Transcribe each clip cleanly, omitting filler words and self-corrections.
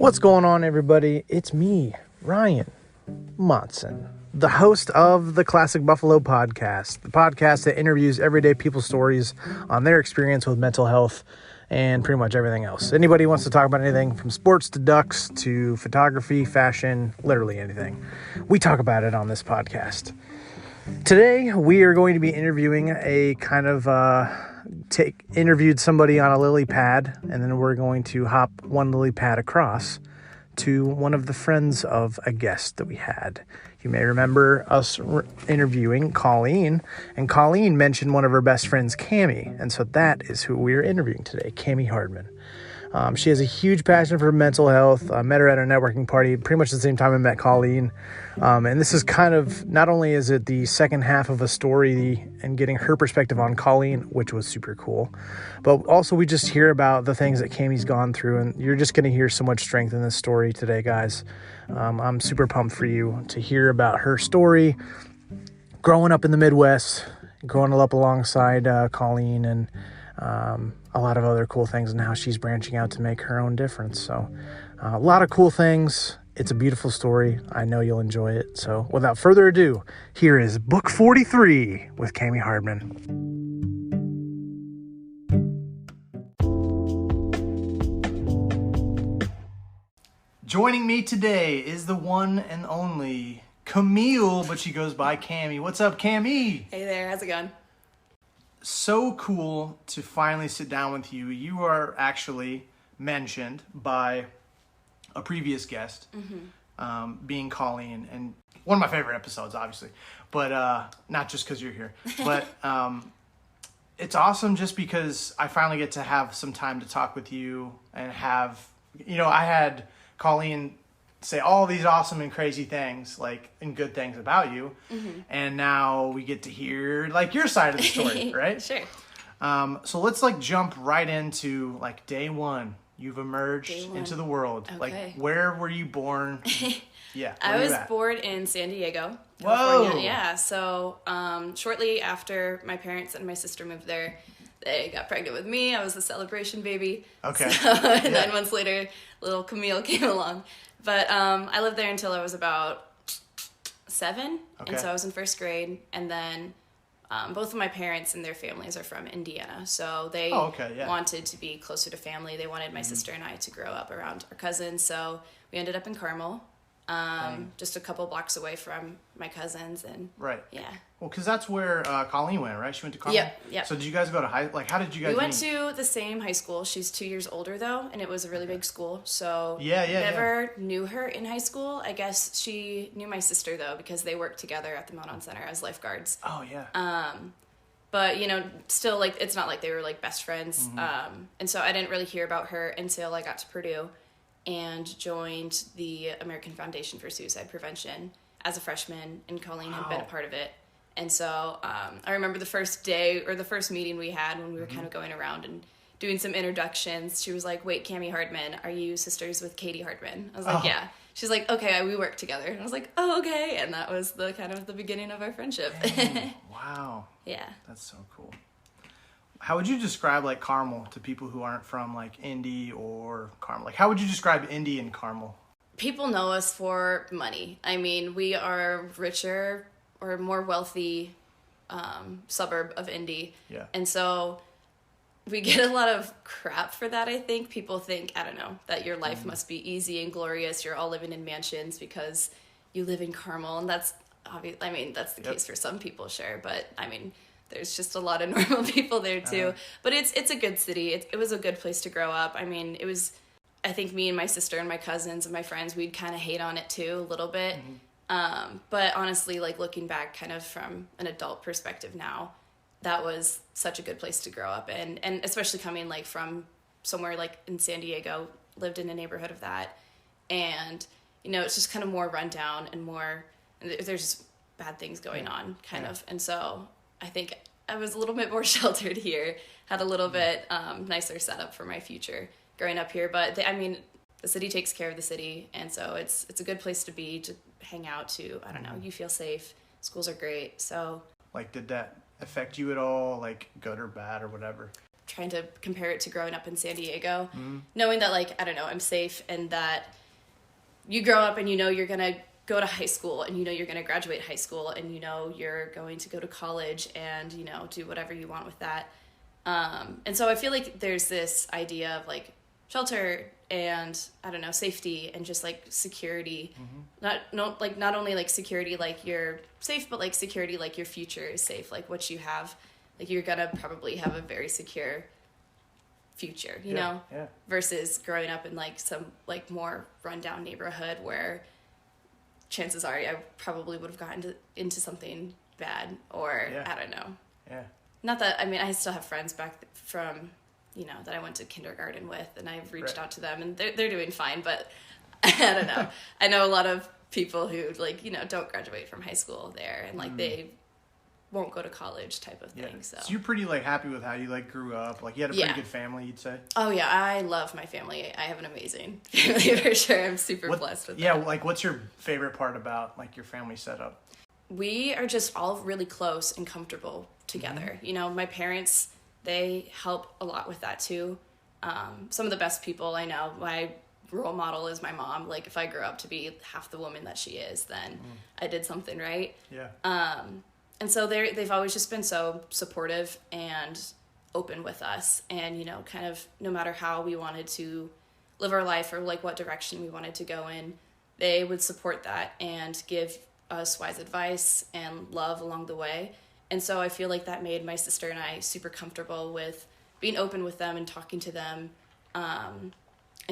What's going on, everybody? It's me, Ryan Monson, the host of the Classic Buffalo podcast, the podcast that interviews everyday people's stories on their experience with mental health and pretty much everything else. Anybody wants to talk about anything from sports to ducks to photography, fashion, literally anything. We talk about it on this podcast. Today, we are going to be interviewing a kind of interviewed somebody on a lily pad, and then we're going to hop one lily pad across to one of the friends of a guest that we had. You may remember us interviewing Colleen, and Colleen mentioned one of her best friends, Cami, and so that is who we are interviewing today, Cami Hardman. She has a huge passion for mental health. I met her at a networking party pretty much the same time I met Colleen. And this is kind of, not only is it the second half of a story and getting her perspective on Colleen, which was super cool, but also we just hear about the things that Cami's gone through, and you're just going to hear so much strength in this story today, guys. I'm super pumped for you to hear about her story, growing up in the Midwest, growing up alongside Colleen, and a lot of other cool things, and how she's branching out to make her own difference. So a lot of cool things. It's a beautiful story. I know you'll enjoy it. So without further ado, here is Book 43 with Cami Hardman. Joining me today is the one and only Camille, but she goes by Cami. What's up, Cami? Hey there, how's it going? So cool to finally sit down with you. You are actually mentioned by a previous guest, being Colleen, and one of my favorite episodes, obviously, but not just because you're here, but it's awesome just because I finally get to have some time to talk with you and have, I had Colleen say all these awesome and crazy things, and good things about you. And now we get to hear your side of the story, right? Sure. So let's jump right into day one. You've emerged into the world. Okay. Where were you born? Yeah. I was born in San Diego, California. Whoa. Yeah. So shortly after my parents and my sister moved there, they got pregnant with me. I was the celebration baby. Okay. So, 9 months later, little Camille came along. But I lived there until I was about 7, and so I was in first grade. And then both of my parents and their families are from Indiana, so they wanted to be closer to family. They wanted my sister and I to grow up around our cousins, so we ended up in Carmel, just a couple blocks away from my cousins. And right. Yeah. Well, because that's where Colleen went, right? She went to Carmel? Yep. So did you guys go to how did you guys We went meet? to the same high school. She's 2 years older, though, and it was a really big school. So never knew her in high school. I guess she knew my sister, though, because they worked together at the Mount On Center as lifeguards. Oh, yeah. But, still, it's not like they were, best friends. And so I didn't really hear about her until I got to Purdue and joined the American Foundation for Suicide Prevention as a freshman, and Colleen had been a part of it. And so I remember the first day or the first meeting we had when we were kind of going around and doing some introductions. She was like, "Wait, Cami Hardman, are you sisters with Katie Hardman?" I was like, "Yeah." She's like, "Okay, we work together." And I was like, "Oh, okay." And that was the kind of the beginning of our friendship. Wow. Yeah. That's so cool. How would you describe Carmel to people who aren't from Indy or Carmel? How would you describe Indy and Carmel? People know us for money. I mean, we are richer or more wealthy suburb of Indy. Yeah. And so we get a lot of crap for that, I think. People think, I don't know, that your life must be easy and glorious. You're all living in mansions because you live in Carmel. And that's obvious. I mean, that's the case for some people, sure. But, I mean, there's just a lot of normal people there, too. But it's a good city. It was a good place to grow up. I mean, it was, I think me and my sister and my cousins and my friends, we'd kind of hate on it, too, a little bit. But honestly, looking back kind of from an adult perspective now, that was such a good place to grow up in. And especially coming from somewhere in San Diego, lived in a neighborhood of that. And, it's just kind of more rundown and more, there's just bad things going on kind of. And so I think I was a little bit more sheltered here, had a little bit nicer setup for my future growing up here. But the city takes care of the city. And so it's a good place to be, to hang out, to, I don't know, you feel safe. Schools are great. So did that affect you at all, good or bad or whatever? trying to compare it to growing up in San Diego, knowing that, like, I don't know, I'm safe, and that you grow up and you know you're going to go to high school, and you know you're going to graduate high school, and you know you're going to go to college and, you know, do whatever you want with that. And so I feel like there's this idea of, like, shelter and, I don't know, safety and just, like, security. Not only, like, security, like, you're safe, but, like, security, like, your future is safe. Like, what you have, like, you're gonna probably have a very secure future, you know? Yeah. Versus growing up in, like, some, like, more rundown neighborhood where chances are I probably would have gotten into something bad, or I don't know. Yeah. Not that, I mean, I still have friends back from, you know, that I went to kindergarten with, and I've reached out to them, and they're doing fine, but I don't know. I know a lot of people who, like, you know, don't graduate from high school there, and, like, they won't go to college type of thing. So you're pretty, like, happy with how you, like, grew up? Like, you had a pretty good family, you'd say? Oh, yeah, I love my family. I have an amazing family, for sure. I'm super blessed with that. Yeah, like, what's your favorite part about, like, your family setup? We are just all really close and comfortable together. You know, my parents, they help a lot with that too. Some of the best people I know, my role model is my mom. Like, if I grew up to be half the woman that she is, then I did something right. Yeah. And so they've always just been so supportive and open with us. And, you know, kind of no matter how we wanted to live our life or, like, what direction we wanted to go in, they would support that and give us wise advice and love along the way. And so I feel like that made my sister and I super comfortable with being open with them and talking to them, and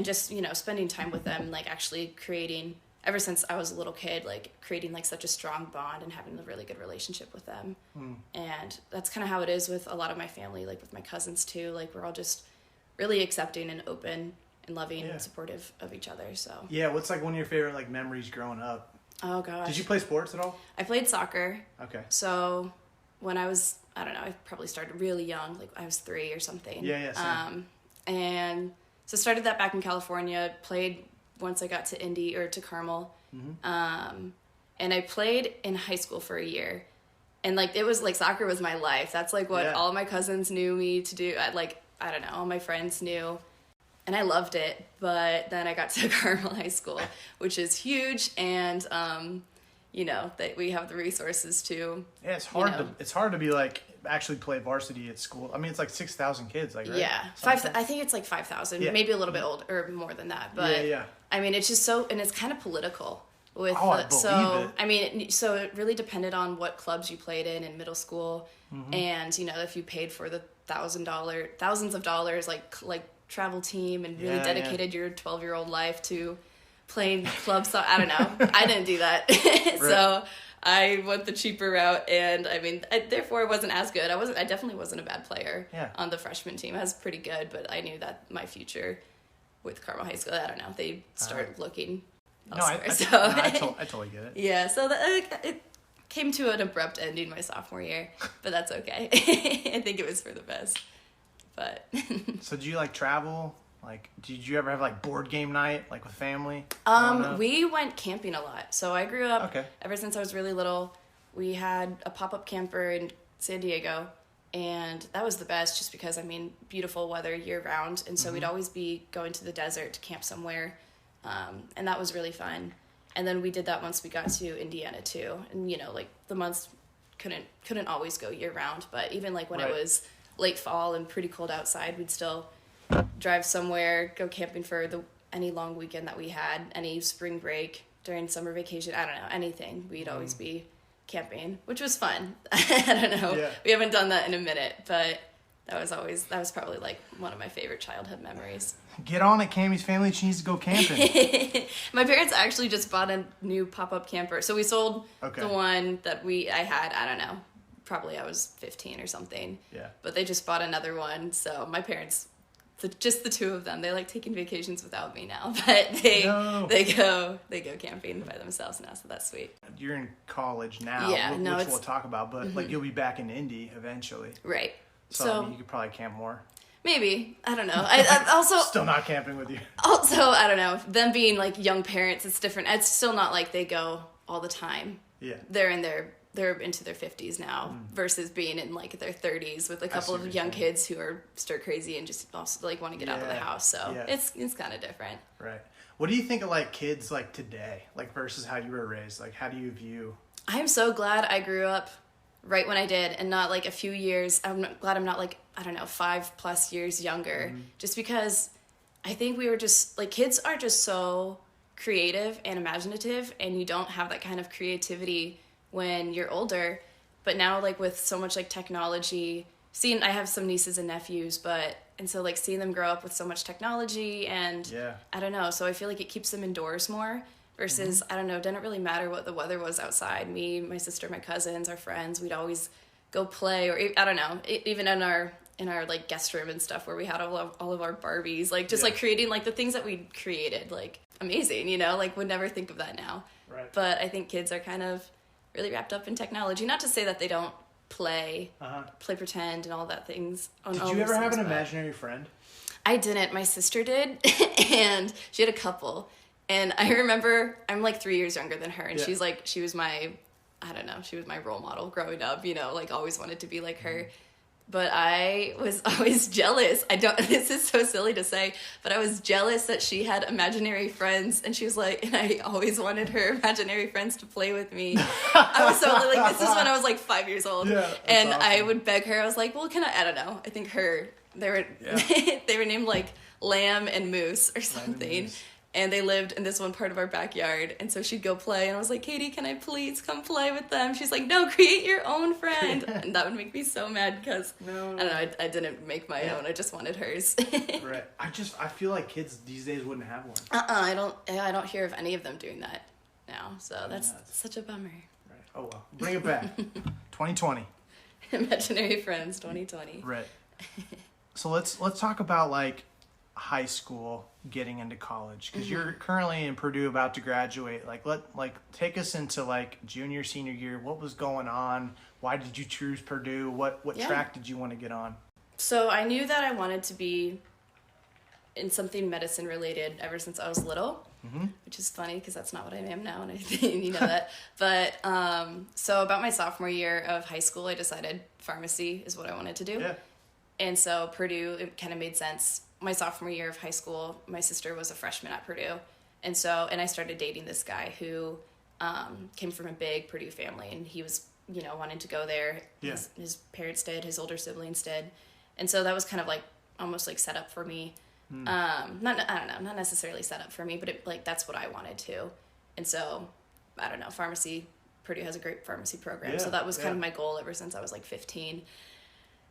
just, you know, spending time with them, like, actually creating, ever since I was a little kid, like, creating, like, such a strong bond and having a really good relationship with them. And that's kind of how it is with a lot of my family, like with my cousins too. Like, we're all just really accepting and open and loving and supportive of each other. So yeah, what's, like, one of your favorite, like, memories growing up? Oh gosh, did you play sports at all? I played soccer. Okay. So when I was, I don't know, I probably started really young, like I was 3 or something. Yeah, same. And so started that back in California, played once I got to Indy, or to Carmel. And I played in high school for a year. And, like, it was, like, soccer was my life. That's, like, what all my cousins knew me to do. I don't know, all my friends knew. And I loved it. But then I got to Carmel High School, which is huge. And, you know, that we have the resources to. Yeah, it's hard it's hard to be, like, actually play varsity at school. I mean, it's like 6,000 kids, like, right? Yeah, I think it's like 5,000, maybe a little bit old or more than that. But I mean, it's just so, and it's kind of political with I mean, so it really depended on what clubs you played in middle school, and, you know, if you paid for the thousands of dollars, like travel team, and really dedicated your 12-year-old life to playing club soccer. I don't know. I didn't do that. So I went the cheaper route, and I mean, therefore I wasn't as good. I definitely wasn't a bad player on the freshman team. I was pretty good, but I knew that my future with Carmel High School, I don't know, they start looking elsewhere. I totally get it. Yeah, so it came to an abrupt ending my sophomore year, but that's okay. I think it was for the best. But so do you, like, travel? Like, did you ever have, like, board game night, like, with family? We went camping a lot. So I grew up, ever since I was really little, we had a pop-up camper in San Diego, and that was the best just because, I mean, beautiful weather year-round, and so we'd always be going to the desert to camp somewhere, and that was really fun. And then we did that once we got to Indiana, too. And, you know, like, the months couldn't always go year-round, but even, like, when it was late fall and pretty cold outside, we'd still drive somewhere, go camping for any long weekend that we had, any spring break, during summer vacation, I don't know, anything. We'd always be camping, which was fun. I don't know. Yeah. We haven't done that in a minute, but that was probably, like, one of my favorite childhood memories. Get on it, Cami's family. She needs to go camping. My parents actually just bought a new pop-up camper. So we sold the one that I had, I don't know, probably I was 15 or something. Yeah. But they just bought another one. So my parents, just the two of them, they like taking vacations without me now, but they go camping by themselves now, so that's sweet. You're in college now, which we'll talk about, but like you'll be back in Indy eventually. Right. So I mean, you could probably camp more. Maybe. I don't know. I also still not camping with you. Also, I don't know. Them being like young parents, it's different. It's still not like they go all the time. Yeah. They're in their they're into their 50s now versus being in like their 30s with a couple of young kids who are stir crazy and just also like want to get out of the house. So it's kind of different. Right. What do you think of like kids like today, like versus how you were raised? Like, how do you view? I'm so glad I grew up right when I did and not like a few years. I'm glad I'm not like, I don't know, 5+ years younger, just because I think we were just like, kids are just so creative and imaginative, and you don't have that kind of creativity when you're older. But now, like, with so much like technology, I have some nieces and nephews, and so like seeing them grow up with so much technology and I don't know, so I feel like it keeps them indoors more versus I don't know, it didn't really matter what the weather was outside. Me, my sister, my cousins, our friends, we'd always go play, or I don't know, even in our like guest room and stuff where we had all of our Barbies, like just like creating like the things that we created, like amazing, you know, like would never think of that now. Right. But I think kids are kind of really wrapped up in technology. Not to say that they don't play pretend and all that things. Did you ever have an imaginary friend? I didn't. My sister did, and she had a couple. And I remember I'm like 3 years younger than her, and she was my, I don't know, she was my role model growing up, you know, like always wanted to be like her. But I was always jealous. This is so silly to say, but I was jealous that she had imaginary friends, and she was like, and I always wanted her imaginary friends to play with me. I was so like, this is when I was like 5 years old. And awesome. I would beg her, I was like, well, I don't know. I think they were they were named like Lamb and Moose or something. And they lived in this one part of our backyard. And so she'd go play. And I was like, Katie, can I please come play with them? She's like, no, create your own friend. And that would make me so mad because, I don't know, I didn't make my own. I just wanted hers. Right. I feel like kids these days wouldn't have one. I don't hear of any of them doing that now. So that's such a bummer. Right. Oh, well. Bring it back. 2020. Imaginary friends, 2020. Right. So let's talk about, like, high school getting into college, because you're currently in Purdue about to graduate. Take us into like junior, senior year. What was going on? Why did you choose Purdue? What track did you want to get on? So I knew that I wanted to be in something medicine related ever since I was little, which is funny because that's not what I am now, and I think you know that. But so about my sophomore year of high school, I decided pharmacy is what I wanted to do. Yeah. And so Purdue, it kind of made sense. My sophomore year of high school, my sister was a freshman at Purdue. And I started dating this guy who came from a big Purdue family, and he was, you know, wanting to go there. Yeah. His parents did, his older siblings did. And so that was kind of like almost like set up for me. I don't know, not necessarily set up for me, but that's what I wanted to. And so, I don't know, Purdue has a great pharmacy program. So that was kind of my goal ever since I was like 15.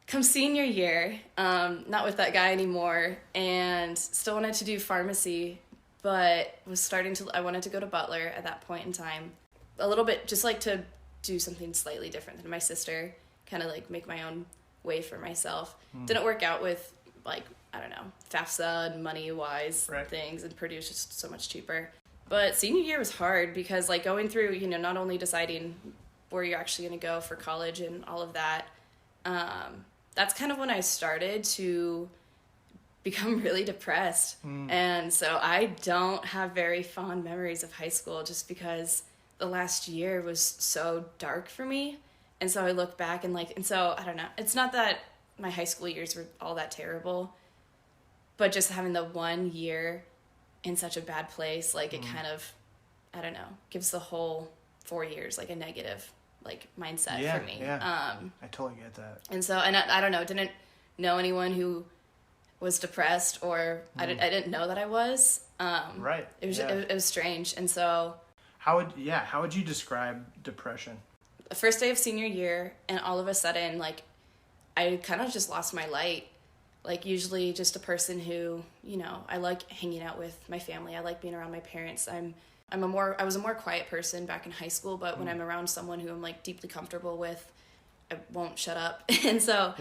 Come senior year, not with that guy anymore, and still wanted to do pharmacy, but I wanted to go to Butler at that point in time. A little bit, just like to do something slightly different than my sister, kind of like make my own way for myself. Didn't work out with, like, I don't know, FAFSA and money-wise things, and Purdue's just so much cheaper. But senior year was hard because, like, going through, you know, not only deciding where you're actually going to go for college and all of that, that's kind of when I started to become really depressed. And so I don't have very fond memories of high school just because the last year was so dark for me. And so I look back and so I don't know. It's not that my high school years were all that terrible, but just having the 1 year in such a bad place, like it kind of, I don't know, gives the whole 4 years like a negative like mindset for me. I totally get that. And so, and I don't know, didn't know anyone who was depressed, or I didn't know that I was. It was strange. And so how would you describe depression? The first day of senior year, and all of a sudden, like, I kind of just lost my light. Like, usually just a person who, you know, I like hanging out with my family. I like being around my parents. I was a more quiet person back in high school, but when I'm around someone who I'm like deeply comfortable with, I won't shut up. And so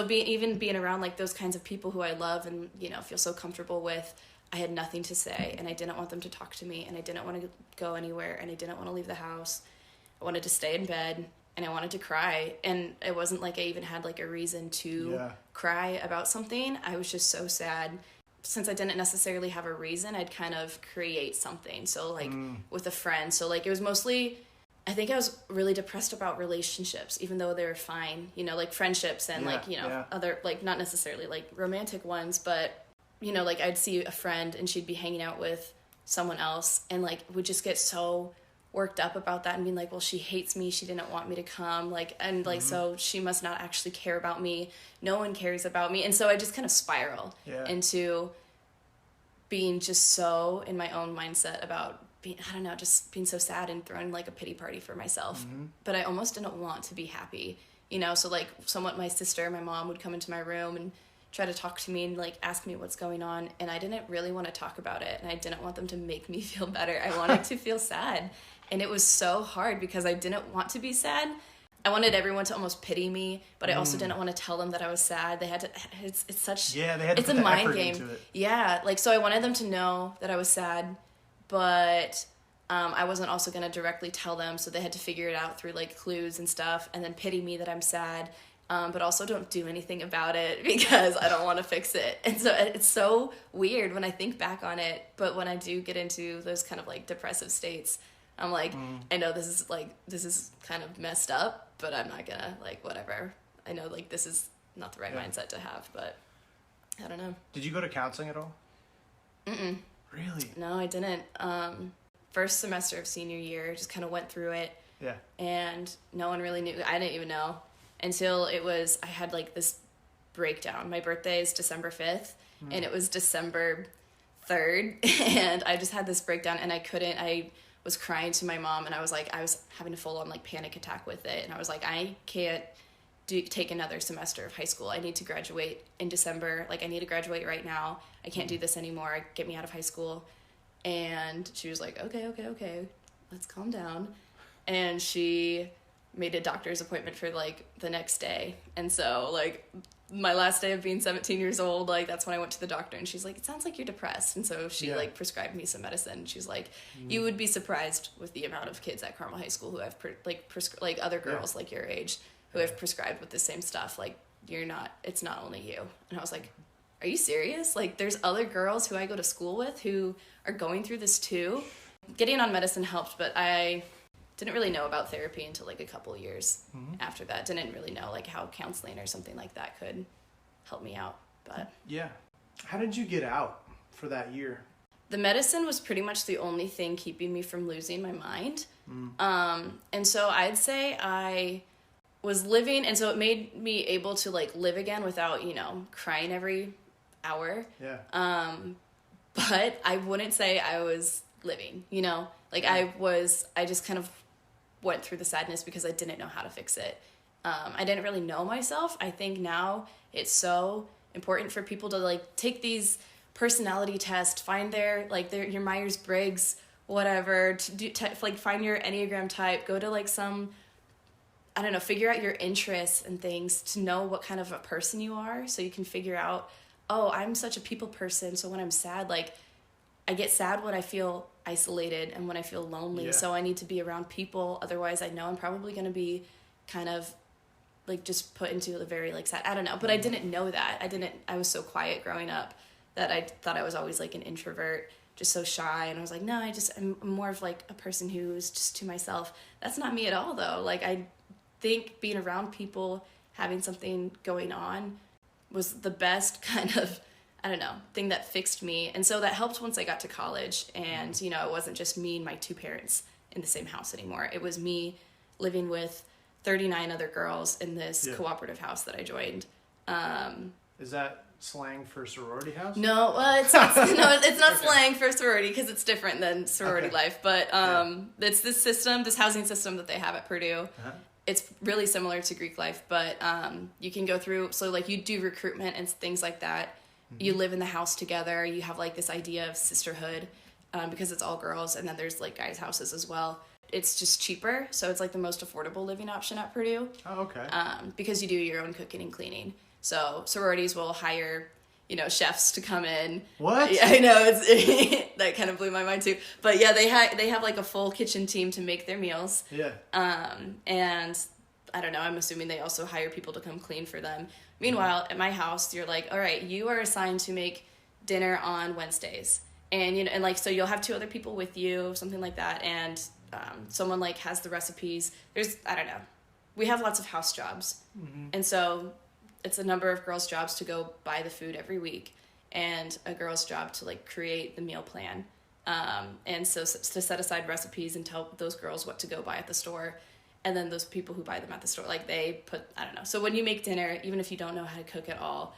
being around like those kinds of people who I love and, you know, feel so comfortable with, I had nothing to say, and I didn't want them to talk to me, and I didn't want to go anywhere, and I didn't want to leave the house. I wanted to stay in bed, and I wanted to cry, and it wasn't like I even had like a reason to cry about something. I was just so sad. Since I didn't necessarily have a reason, I'd kind of create something. So like with a friend. So like it was mostly I think I was really depressed about relationships, even though they were fine, you know, like friendships and like, you know, other, like not necessarily like romantic ones, but, you know, like I'd see a friend and she'd be hanging out with someone else and like would just get so worked up about that and being like, well, she hates me. She didn't want me to come. Like, and like, so she must not actually care about me. No one cares about me. And so I just kind of spiral into being just so in my own mindset about being, I don't know, just being so sad and throwing like a pity party for myself. But I almost didn't want to be happy, you know? So like somewhat my sister, my mom would come into my room and try to talk to me and like ask me what's going on. And I didn't really want to talk about it. And I didn't want them to make me feel better. I wanted to feel sad. And it was so hard because I didn't want to be sad. I wanted everyone to almost pity me, but I also didn't want to tell them that I was sad. They had to, it's such, they had to it's put a the mind effort game. into it. Yeah. Like, so I wanted them to know that I was sad, but I wasn't also going to directly tell them. So they had to figure it out through like clues and stuff and then pity me that I'm sad. But also don't do anything about it because I don't want to fix it. And so it's so weird when I think back on it. But when I do get into those kind of like depressive states, I'm like, I know this is kind of messed up, but I'm not gonna like, whatever. I know like this is not the right mindset to have, but I don't know. Did you go to counseling at all? Mm-mm. Really? No, I didn't. First semester of senior year, just kind of went through it. Yeah. And no one really knew. I didn't even know until I had like this breakdown. My birthday is December 5th and it was December 3rd and I just had this breakdown and I was crying to my mom and I was having a full on like panic attack with it. And I was like, I can't take another semester of high school. I need to graduate in December. Like I need to graduate right now. I can't do this anymore. Get me out of high school. And she was like, okay. Let's calm down. And she made a doctor's appointment for like the next day. And so like my last day of being 17 years old, like that's when I went to the doctor and she's like, it sounds like you're depressed. And so she like prescribed me some medicine. She's like, you would be surprised with the amount of kids at Carmel High School who have like other girls like your age who have prescribed with the same stuff. Like it's not only you. And I was like, are you serious? Like there's other girls who I go to school with who are going through this too. Getting on medicine helped, but I didn't really know about therapy until like a couple years after that. Didn't really know like how counseling or something like that could help me out. But yeah. How did you get out for that year? The medicine was pretty much the only thing keeping me from losing my mind. And so I'd say I was living, and so it made me able to like live again without, you know, crying every hour. Yeah. But I wouldn't say I was living, you know, like I just kind of went through the sadness because I didn't know how to fix it. I didn't really know myself. I think now it's so important for people to like take these personality tests, find your Myers-Briggs, whatever, like find your Enneagram type, go to like some, I don't know, figure out your interests and things to know what kind of a person you are. So you can figure out, oh, I'm such a people person. So when I'm sad, like I get sad when I feel isolated and when I feel lonely. So I need to be around people. Otherwise I know I'm probably going to be kind of like just put into a very like sad, I don't know, but I didn't know that. I was so quiet growing up that I thought I was always like an introvert, just so shy. And I was like, no, I'm more of like a person who's just to myself. That's not me at all though. Like I think being around people, having something going on was the best kind of, I don't know, thing that fixed me. And so that helped once I got to college. And, you know, it wasn't just me and my two parents in the same house anymore. It was me living with 39 other girls in this cooperative house that I joined. Is that slang for sorority house? No, it's not slang for sorority because it's different than sorority life. But it's this housing system that they have at Purdue. It's really similar to Greek life, but you can go through, so like you do recruitment and things like that. You live in the house together. You have like this idea of sisterhood because it's all girls, and then there's like guys' houses as well. It's just cheaper, so it's like the most affordable living option at Purdue. Oh, okay. Because you do your own cooking and cleaning. So sororities will hire, you know, chefs to come in. What? Yeah, I know, it's that kind of blew my mind too. But yeah, they have like a full kitchen team to make their meals. Yeah. And I don't know, I'm assuming they also hire people to come clean for them. Meanwhile, at my house, you're like, all right, you are assigned to make dinner on Wednesdays. And, you know, and like, so you'll have two other people with you, something like that. And someone like has the recipes. I don't know. We have lots of house jobs. Mm-hmm. And so it's a number of girls' jobs to go buy the food every week and a girl's job to like create the meal plan. And so to set aside recipes and tell those girls what to go buy at the store. And then those people who buy them at the store, like they put, I don't know. So when you make dinner, even if you don't know how to cook at all,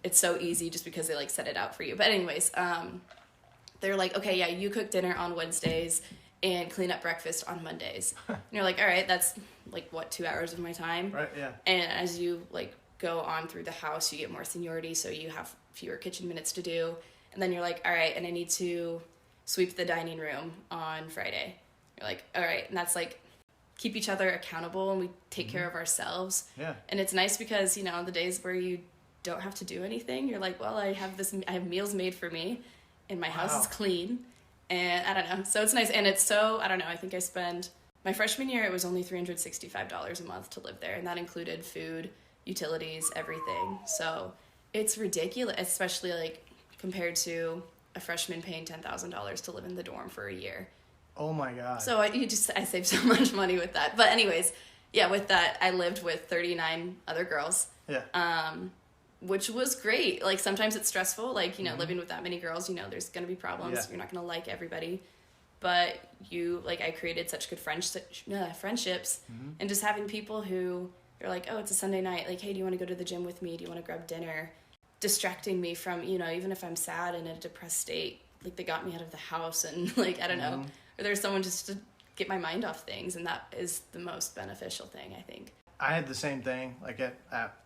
it's so easy just because they like set it out for you. But anyways, they're like, okay, yeah, you cook dinner on Wednesdays and clean up breakfast on Mondays. And you're like, all right, that's like what, 2 hours of my time? Right, yeah. And as you like go on through the house, you get more seniority, so you have fewer kitchen minutes to do. And then you're like, all right, and I need to sweep the dining room on Friday. You're like, all right, and that's like, keep each other accountable and we take care of ourselves. Yeah. And it's nice because, you know, the days where you don't have to do anything, you're like, well, I have meals made for me and my house is clean. And I don't know. So it's nice. And it's so, I don't know, I think I spend, my freshman year, it was only $365 a month to live there. And that included food, utilities, everything. So it's ridiculous, especially like compared to a freshman paying $10,000 to live in the dorm for a year. Oh my God. So I saved so much money with that. But anyways, yeah, with that, I lived with 39 other girls. Yeah. Which was great. Like sometimes it's stressful, like, you know, living with that many girls, you know, there's going to be problems. Yeah. You're not going to like everybody. But I created such good friendships and just having people who you're like, oh, it's a Sunday night. Like, hey, do you want to go to the gym with me? Do you want to grab dinner? Distracting me from, you know, even if I'm sad and in a depressed state, like they got me out of the house and like, I don't know. Or there's someone just to get my mind off things, and that is the most beneficial thing, I think. I had the same thing, like at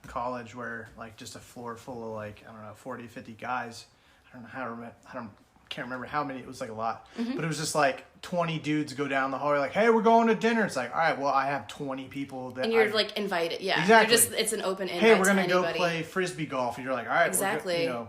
college, where like just a floor full of like, I don't know, 40, 50 guys. I don't know can't remember how many. It was like a lot, but it was just like 20 dudes go down the hallway, like, hey, we're going to dinner. It's like, all right, well, I have 20 people that, and you're like invited, yeah, exactly. It's an open invite. Hey, we're gonna go play frisbee golf, and you're like, all right, exactly. You know.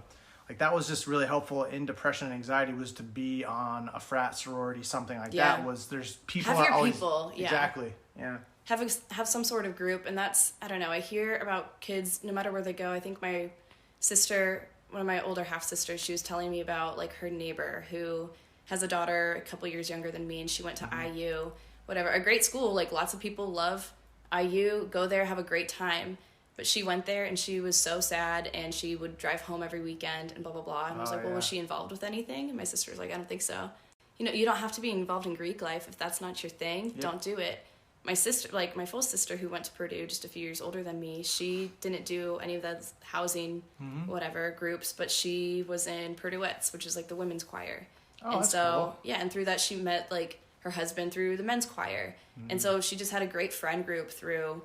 Like that was just really helpful in depression and anxiety, was to be on a frat sorority, something like that. Was there's people have are your always people, yeah. Exactly, yeah. Have some sort of group, and that's, I don't know. I hear about kids no matter where they go. I think my sister, one of my older half sisters, she was telling me about like her neighbor who has a daughter a couple years younger than me, and she went to IU, whatever, a great school. Like lots of people love IU, go there, have a great time. But she went there and she was so sad, and she would drive home every weekend and blah, blah, blah. And I was like, well, was she involved with anything? And my sister was like, I don't think so. You know, you don't have to be involved in Greek life. If that's not your thing, don't do it. My sister, like my full sister who went to Purdue, just a few years older than me, she didn't do any of those housing, whatever, groups, but she was in Purduettes, which is like the women's choir. Oh, and that's so, cool. Yeah, and through that she met like her husband through the men's choir. And so she just had a great friend group through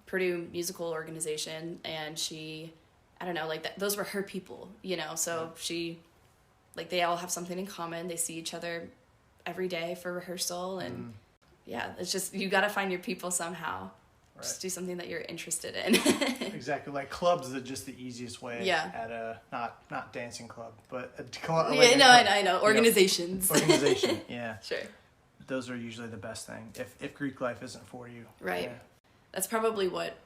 Purdue Musical Organization, and she, I don't know, like that, those were her people, you know, so she, like they all have something in common. They see each other every day for rehearsal, and yeah, it's just, you got to find your people somehow. Right. Just do something that you're interested in. Exactly. Like clubs are just the easiest way. Yeah. At a, not dancing club, but a club. Yeah, like no, I know. Organizations. You know, organization, yeah. Sure. Those are usually the best thing if Greek life isn't for you. Right. Yeah. That's probably what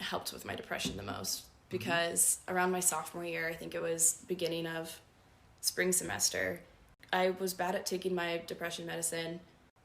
helped with my depression the most, because around my sophomore year, I think it was beginning of spring semester, I was bad at taking my depression medicine.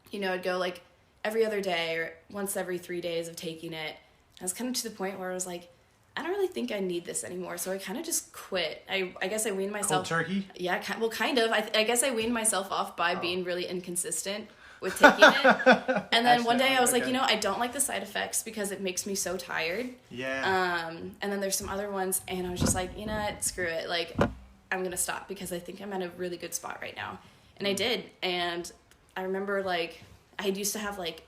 You know, I'd go like every other day or once every 3 days of taking it. I was kind of to the point where I was like, I don't really think I need this anymore. So I kind of just quit. I guess I weaned myself. Cold turkey? Yeah, kind of. I guess I weaned myself off by being really inconsistent with taking it. And then one day I was like, you know, I don't like the side effects because it makes me so tired. Yeah. And then there's some other ones, and I was just like, you know what, screw it. Like, I'm going to stop because I think I'm at a really good spot right now. And I did. And I remember, like, I used to have, like,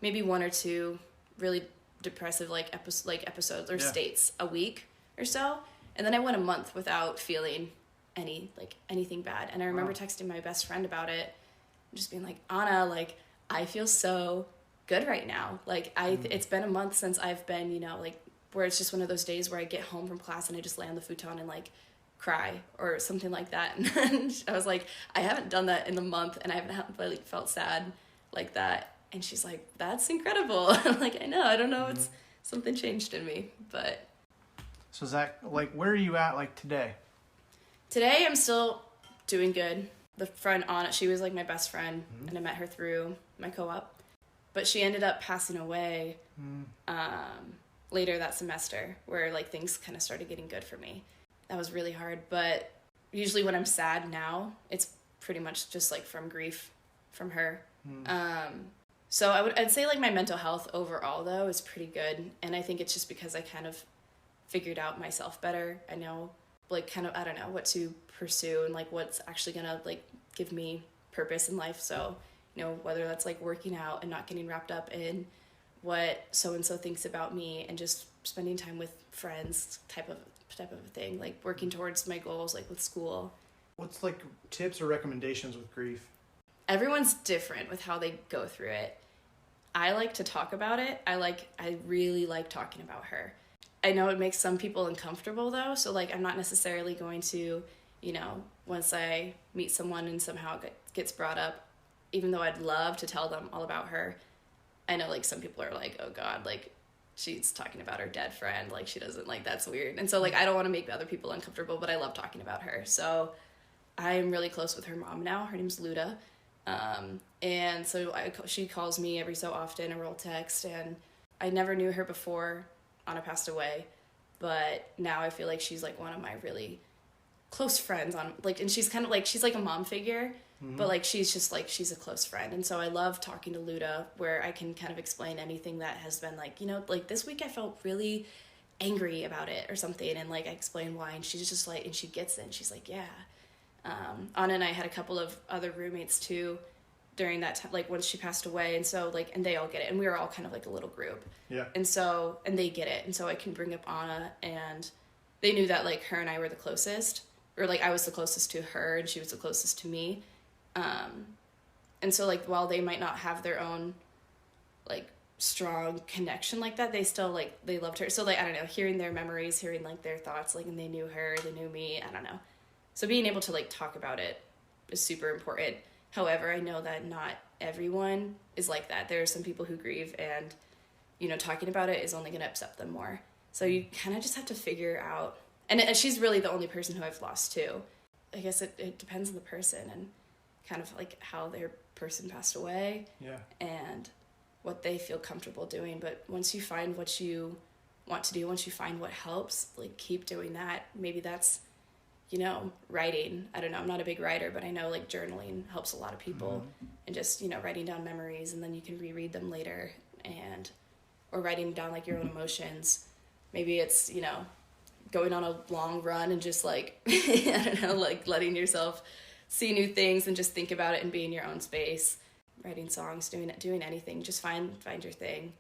maybe one or two really depressive, like, episodes or states a week or so. And then I went a month without feeling anything bad. And I remember texting my best friend about it, just being like, Anna, like, I feel so good right now. Like, it's been a month since I've been, you know, like, where it's just one of those days where I get home from class and I just lay on the futon and, like, cry or something like that. And I was like, I haven't done that in a month, and I haven't really felt sad like that. And she's like, that's incredible. I'm like, I know, I don't know, it's something changed in me, but. So Zach, like, where are you at, like, today? Today I'm still doing good. the friend on it, she was like my best friend, and I met her through my co-op. But she ended up passing away later that semester, where like things kind of started getting good for me. That was really hard, but usually when I'm sad now, it's pretty much just like from grief from her. So I'd say like my mental health overall though is pretty good, and I think it's just because I kind of figured out myself better. I know like kind of, I don't know what to pursue and like what's actually gonna like give me purpose in life. So, you know, whether that's like working out and not getting wrapped up in what so and so thinks about me, and just spending time with friends type of thing, like working towards my goals like with school. What's like tips or recommendations with grief? Everyone's different with how they go through it. I like to talk about it. I really like talking about her. I know it makes some people uncomfortable though, so like I'm not necessarily going to, you know, once I meet someone and somehow it gets brought up, even though I'd love to tell them all about her, I know like some people are like, oh God, like she's talking about her dead friend, like she doesn't, like that's weird. And so like I don't want to make other people uncomfortable, but I love talking about her. So I'm really close with her mom now. Her name's Luda. And so she calls me every so often, or we'll text, and I never knew her before Anna passed away, but now I feel like she's like one of my really close friends on like, and she's kind of like, she's like a mom figure, but like she's just like, she's a close friend. And so I love talking to Luda, where I can kind of explain anything that has been like, you know, like this week I felt really angry about it or something, and like I explain why, and she's just like, and she gets it, and she's like, yeah. Anna and I had a couple of other roommates too during that time, like when she passed away, and so like, and they all get it, and we were all kind of like a little group, and so, and they get it, and so I can bring up Anna, and they knew that like her and I were the closest, or like I was the closest to her and she was the closest to me, and so like while they might not have their own like strong connection like that, they still like, they loved her. So like, I don't know, hearing their memories, hearing like their thoughts, like, and they knew her, they knew me, I don't know. So being able to like talk about it is super important. However, I know that not everyone is like that. There are some people who grieve, and, you know, talking about it is only going to upset them more. So you kind of just have to figure out, and she's really the only person who I've lost too. I guess it depends on the person and kind of like how their person passed away, and what they feel comfortable doing. But once you find what you want to do, once you find what helps, like keep doing that. Maybe that's, you know, writing. I don't know, I'm not a big writer, but I know like journaling helps a lot of people, and just, you know, writing down memories, and then you can reread them later, and, or writing down like your own emotions. Maybe it's, you know, going on a long run and just like, I don't know, like letting yourself see new things and just think about it and be in your own space. Writing songs, doing anything, just find your thing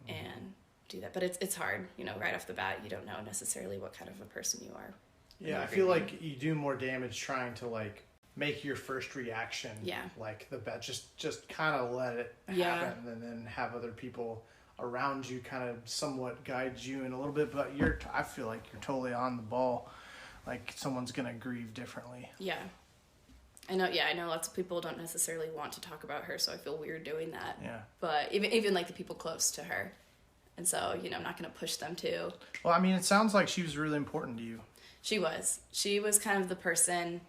and do that. But it's hard, you know, right off the bat, you don't know necessarily what kind of a person you are. Yeah, I feel like you do more damage trying to like make your first reaction like the best. Just kind of let it happen, and then have other people around you kind of somewhat guide you in a little bit. But I feel like you're totally on the ball. Like someone's gonna grieve differently. Yeah, I know. Yeah, I know lots of people don't necessarily want to talk about her, so I feel weird doing that. Yeah. But even like the people close to her, and so, you know, I'm not gonna push them to. Well, I mean, it sounds like she was really important to you. She was kind of the person,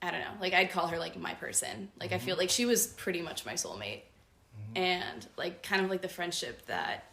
I don't know, like I'd call her like my person. Like I feel like she was pretty much my soulmate, and like kind of like the friendship that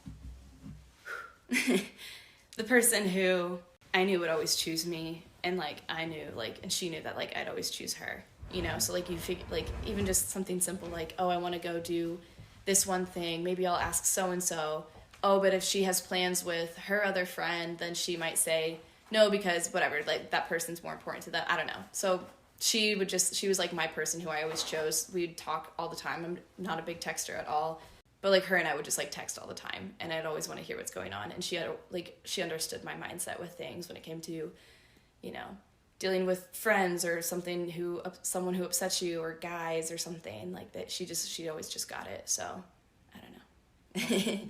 the person who I knew would always choose me, and like I knew like, and she knew that like I'd always choose her, you know. So like you figure, like even just something simple like, oh, I want to go do this one thing, maybe I'll ask so and so. Oh, but if she has plans with her other friend, then she might say no, because whatever, like that person's more important to them. I don't know. So she was like my person who I always chose. We'd talk all the time. I'm not a big texter at all, but like her and I would just like text all the time, and I'd always want to hear what's going on. And she understood my mindset with things when it came to, you know, dealing with friends or someone who upsets you, or guys or something like that. She always just got it. So I don't know.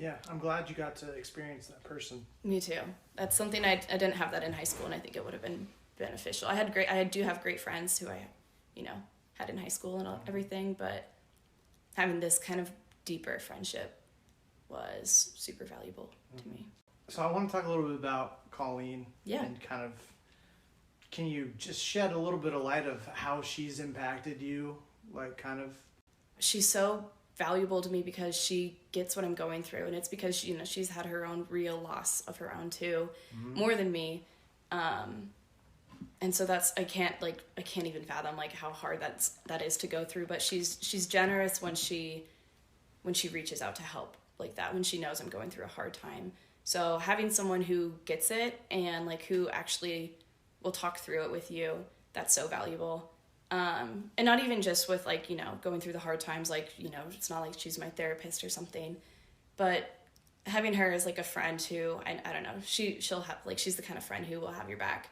Yeah, I'm glad you got to experience that person. Me too. That's something I didn't have that in high school, and I think it would have been beneficial. I do have great friends who I, you know, had in high school and everything, but having this kind of deeper friendship was super valuable to me. So I want to talk a little bit about Colleen, Yeah. and kind of Can you just shed a little bit of light of how she's impacted you, like kind of? She's so valuable to me because she gets what I'm going through, and it's because, you know, she's had her own real loss of her own too, more than me. And so that's, I can't even fathom like how hard that is to go through, but she's generous when she reaches out to help like that, when she knows I'm going through a hard time. So having someone who gets it and like who actually will talk through it with you, that's so valuable. And not even just with like, you know, going through the hard times, like, you know, it's not like she's my therapist or something, but having her as like a friend who, I don't know, she'll have like, she's the kind of friend who will have your back,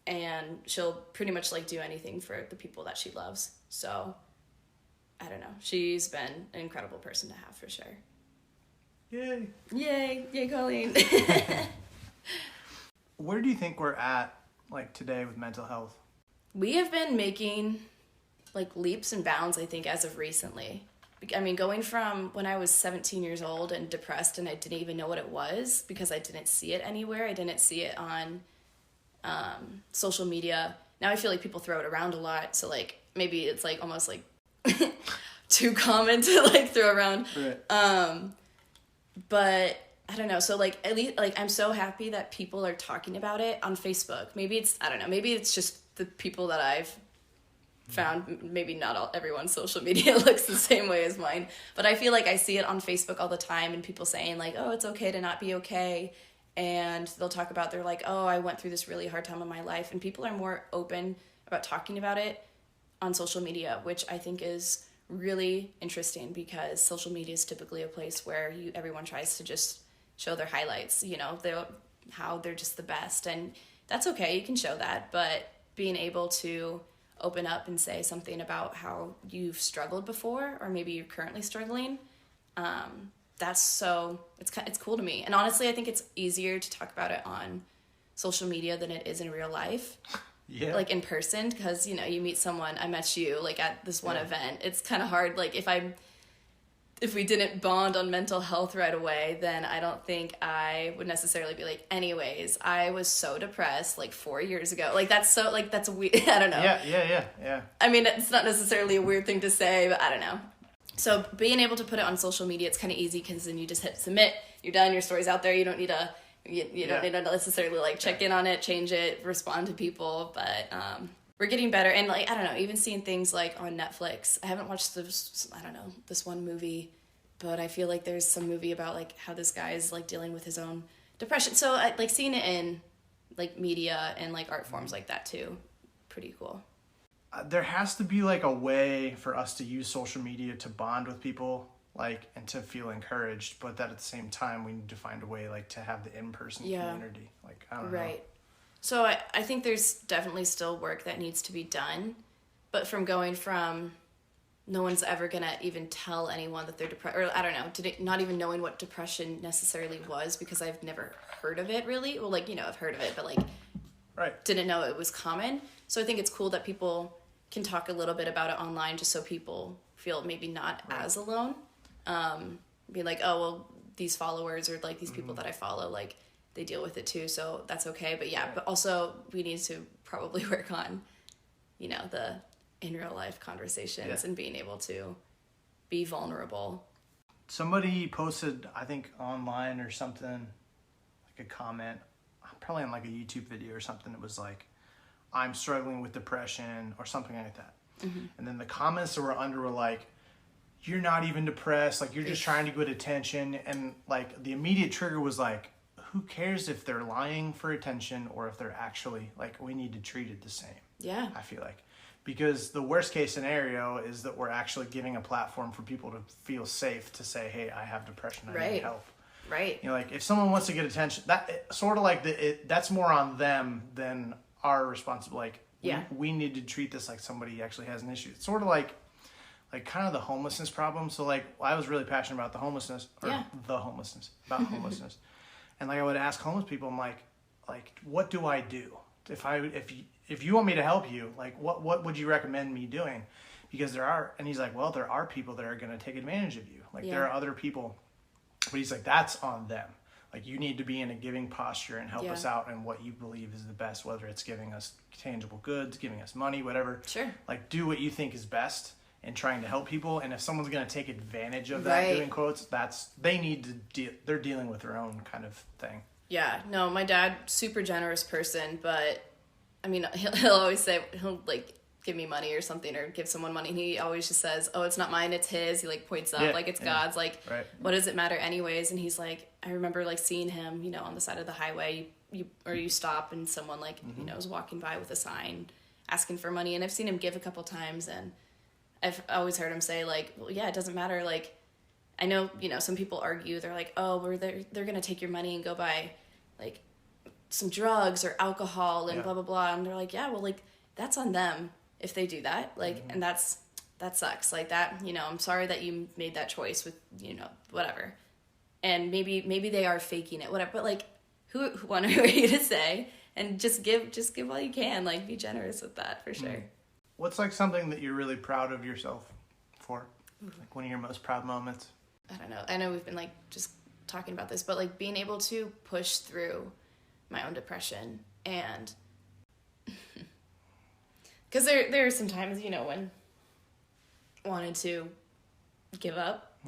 and she'll pretty much like do anything for the people that she loves. So I don't know, she's been an incredible person to have for sure. Yay Colleen. Where do you think we're at like today with mental health? We have been making like leaps and bounds, I think, as of recently. I mean, going from when I was 17 years old and depressed and I didn't even know what it was because I didn't see it anywhere. I didn't see it on social media. Now I feel like people throw it around a lot. So like maybe it's like almost like too common to like throw around. Right. But I don't know. So like at least like I'm so happy that people are talking about it on Facebook. Maybe it's, I don't know, maybe it's just the people that I've found. Maybe not everyone's social media looks the same way as mine, but I feel like I see it on Facebook all the time, and people saying like, oh, it's okay to not be okay. And they'll talk about, they're like, oh, I went through this really hard time in my life. And people are more open about talking about it on social media, which I think is really interesting because social media is typically a place where everyone tries to just show their highlights, you know, how they're just the best. And that's okay, you can show that, but being able to open up and say something about how you've struggled before, or maybe you're currently struggling, it's cool to me. And honestly, I think it's easier to talk about it on social media than it is in real life. Yeah. Like in person, because, you know, you meet someone, I met you like at this one event. It's kind of hard. Like if we didn't bond on mental health right away, then I don't think I would necessarily be like, anyways, I was so depressed like 4 years ago. Like that's so, like that's weird. I don't know. Yeah. I mean, it's not necessarily a weird thing to say, but I don't know. So being able to put it on social media, it's kind of easy because then you just hit submit, you're done, your story's out there. You don't need to, you don't need to necessarily like check in on it, change it, respond to people. But we're getting better. And like, I don't know, even seeing things like on Netflix. I haven't watched this one movie, but I feel like there's some movie about like how this guy is like dealing with his own depression. So like seeing it in like media and like art forms like that too, pretty cool. There has to be like a way for us to use social media to bond with people, like, and to feel encouraged, but that at the same time we need to find a way like to have the in-person community. Like, I don't know. Right. So I think there's definitely still work that needs to be done, but from going from no one's ever gonna even tell anyone that they're depressed, or I don't know, not even knowing what depression necessarily was because I've never heard of it really. Well, like, you know, I've heard of it, but like, didn't know it was common. So I think it's cool that people can talk a little bit about it online just so people feel maybe not as alone. Be like, oh, well, these followers or like these people that I follow, like they deal with it too. So that's okay. But but also we need to probably work on, you know, the in real life conversations and being able to be vulnerable. Somebody posted, I think online or something, like a comment, probably on like a YouTube video or something. It was like, I'm struggling with depression or something like that. Mm-hmm. And then the comments that were under were like, you're not even depressed. Like, you're just trying to get attention. And like the immediate trigger was like, who cares if they're lying for attention or if they're actually like, we need to treat it the same. Yeah. I feel like, because the worst case scenario is that we're actually giving a platform for people to feel safe to say, hey, I have depression. I need help. Right. You know, like if someone wants to get attention, that sort of like that's more on them than our responsibility. Like, we need to treat this like somebody actually has an issue. It's sort of like kind of the homelessness problem. So like, I was really passionate about about homelessness. And like, I would ask homeless people, I'm like, what do I do? If you want me to help you, like, what would you recommend me doing? Because and he's like, well, there are people that are going to take advantage of you. Like, there are other people, but he's like, that's on them. Like, you need to be in a giving posture and help us out in what you believe is the best, whether it's giving us tangible goods, giving us money, whatever. Sure. Like, do what you think is best in trying to help people. And if someone's going to take advantage of that, doing quotes, they need to they're dealing with their own kind of thing. Yeah. No, my dad, super generous person, but I mean, he'll always say, he'll like give me money or something, or give someone money. He always just says, oh, it's not mine, it's his. He like points up like it's God's. Like, what does it matter anyways? And he's like, I remember like seeing him, you know, on the side of the highway, you stop and someone like, you know, is walking by with a sign asking for money. And I've seen him give a couple times, and I've always heard him say like, well, yeah, it doesn't matter. Like, I know, you know, some people argue, they're like, oh, they're going to take your money and go buy like some drugs or alcohol and blah, blah, blah. And they're like, yeah, well, like that's on them if they do that. Like, and that sucks. Like that, you know, I'm sorry that you made that choice with, you know, whatever. And maybe they are faking it, whatever. But like, who are you to say? And just give all you can. Like, be generous with that for sure. What's like something that you're really proud of yourself for? Like one of your most proud moments? I don't know. I know we've been like just talking about this, but like being able to push through my own depression, and because there are some times, you know, when wanted to give up.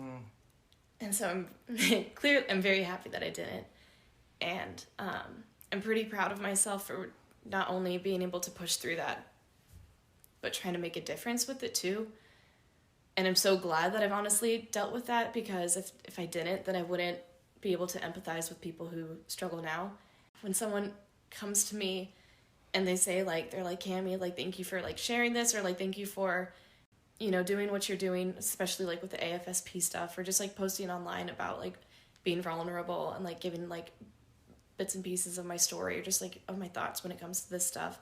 And so I'm very happy that I didn't. And I'm pretty proud of myself for not only being able to push through that, but trying to make a difference with it too. And I'm so glad that I've honestly dealt with that, because if I didn't, then I wouldn't be able to empathize with people who struggle now. When someone comes to me and they say like, they're like, Cami, like, thank you for like sharing this, or like, thank you for, you know, doing what you're doing, especially like with the AFSP stuff, or just like posting online about like being vulnerable and like giving like bits and pieces of my story, or just like of my thoughts when it comes to this stuff.